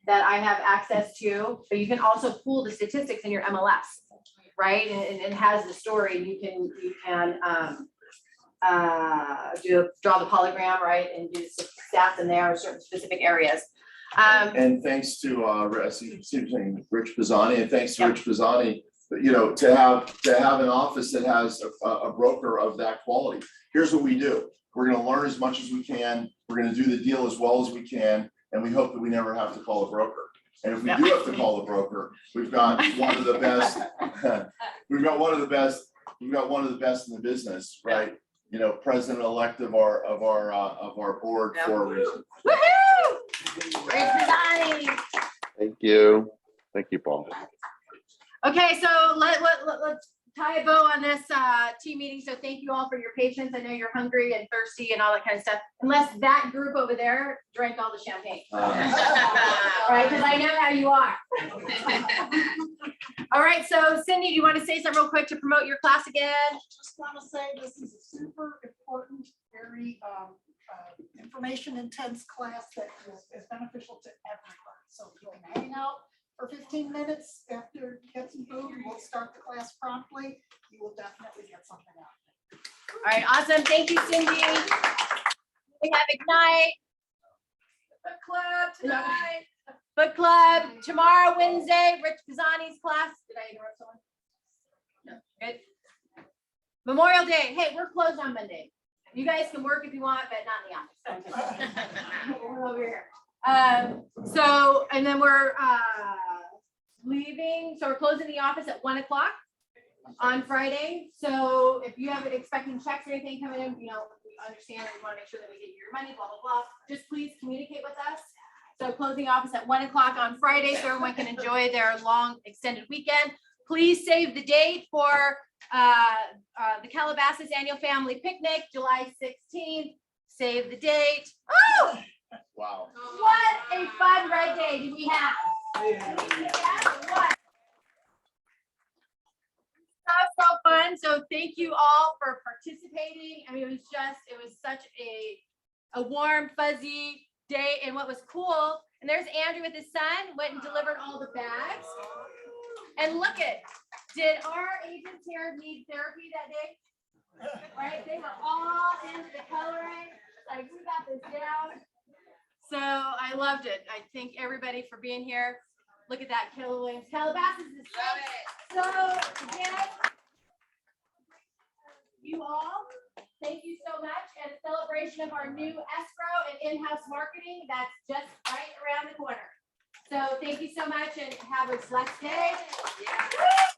Speaker 10: that I have access to, but you can also pull the statistics in your MLS, right? And it has the story. You can draw the polygram, right? And do stats in there in certain specific areas.
Speaker 12: And thanks to Rich Pisani, and thanks to Rich Pisani, you know, to have an office that has a broker of that quality. Here's what we do. We're going to learn as much as we can. We're going to do the deal as well as we can. And we hope that we never have to call a broker. And if we do have to call a broker, we've got one of the best, we've got one of the best in the business, right? You know, president-elect of our board for a reason.
Speaker 10: Woohoo! Great design.
Speaker 9: Thank you. Thank you, Paul.
Speaker 10: Okay, so let's tie a bow on this team meeting. So thank you all for your patience. I know you're hungry and thirsty and all that kind of stuff. Unless that group over there drank all the champagne. Right, because I know how you are. All right, so Cindy, do you want to say something real quick to promote your class again?
Speaker 5: Just want to say this is a super important, very information intense class that is beneficial to everyone. So you can hang out for 15 minutes after you get some food, and we'll start the class promptly. You will definitely get something out of it.
Speaker 10: All right, awesome. Thank you, Cindy. We have Ignite.
Speaker 6: Book club tonight.
Speaker 10: Book club tomorrow, Wednesday, Rich Pisani's class. Did I interrupt someone? No, good. Memorial Day. Hey, we're closed on Monday. You guys can work if you want, but not in the office. We're over here. So, and then we're leaving. So we're closing the office at 1 o'clock on Friday. So if you have expecting checks or anything coming in, you know, we understand we want to make sure that we get your money, blah, blah, blah. Just please communicate with us. So closing office at 1 o'clock on Friday so everyone can enjoy their long extended weekend. Please save the date for the Calabasas Annual Family Picnic, July 16th. Save the date. Oh!
Speaker 12: Wow.
Speaker 10: What a fun red day did we have? What? So fun. So thank you all for participating. I mean, it was such a warm, fuzzy day. And what was cool, and there's Andrew with his son, went and delivered all the bags. And look did our agents here need therapy that day? Right? They were all into the coloring. Like, we got this down. So I loved it. I thank everybody for being here.
Speaker 1: Look at that, Keller Williams. Calabasas is
Speaker 6: Love it.
Speaker 1: so, again, you all, thank you so much, and a celebration of our new escrow and in-house marketing that's just right around the corner. So thank you so much and have a blessed day.
Speaker 6: Yeah.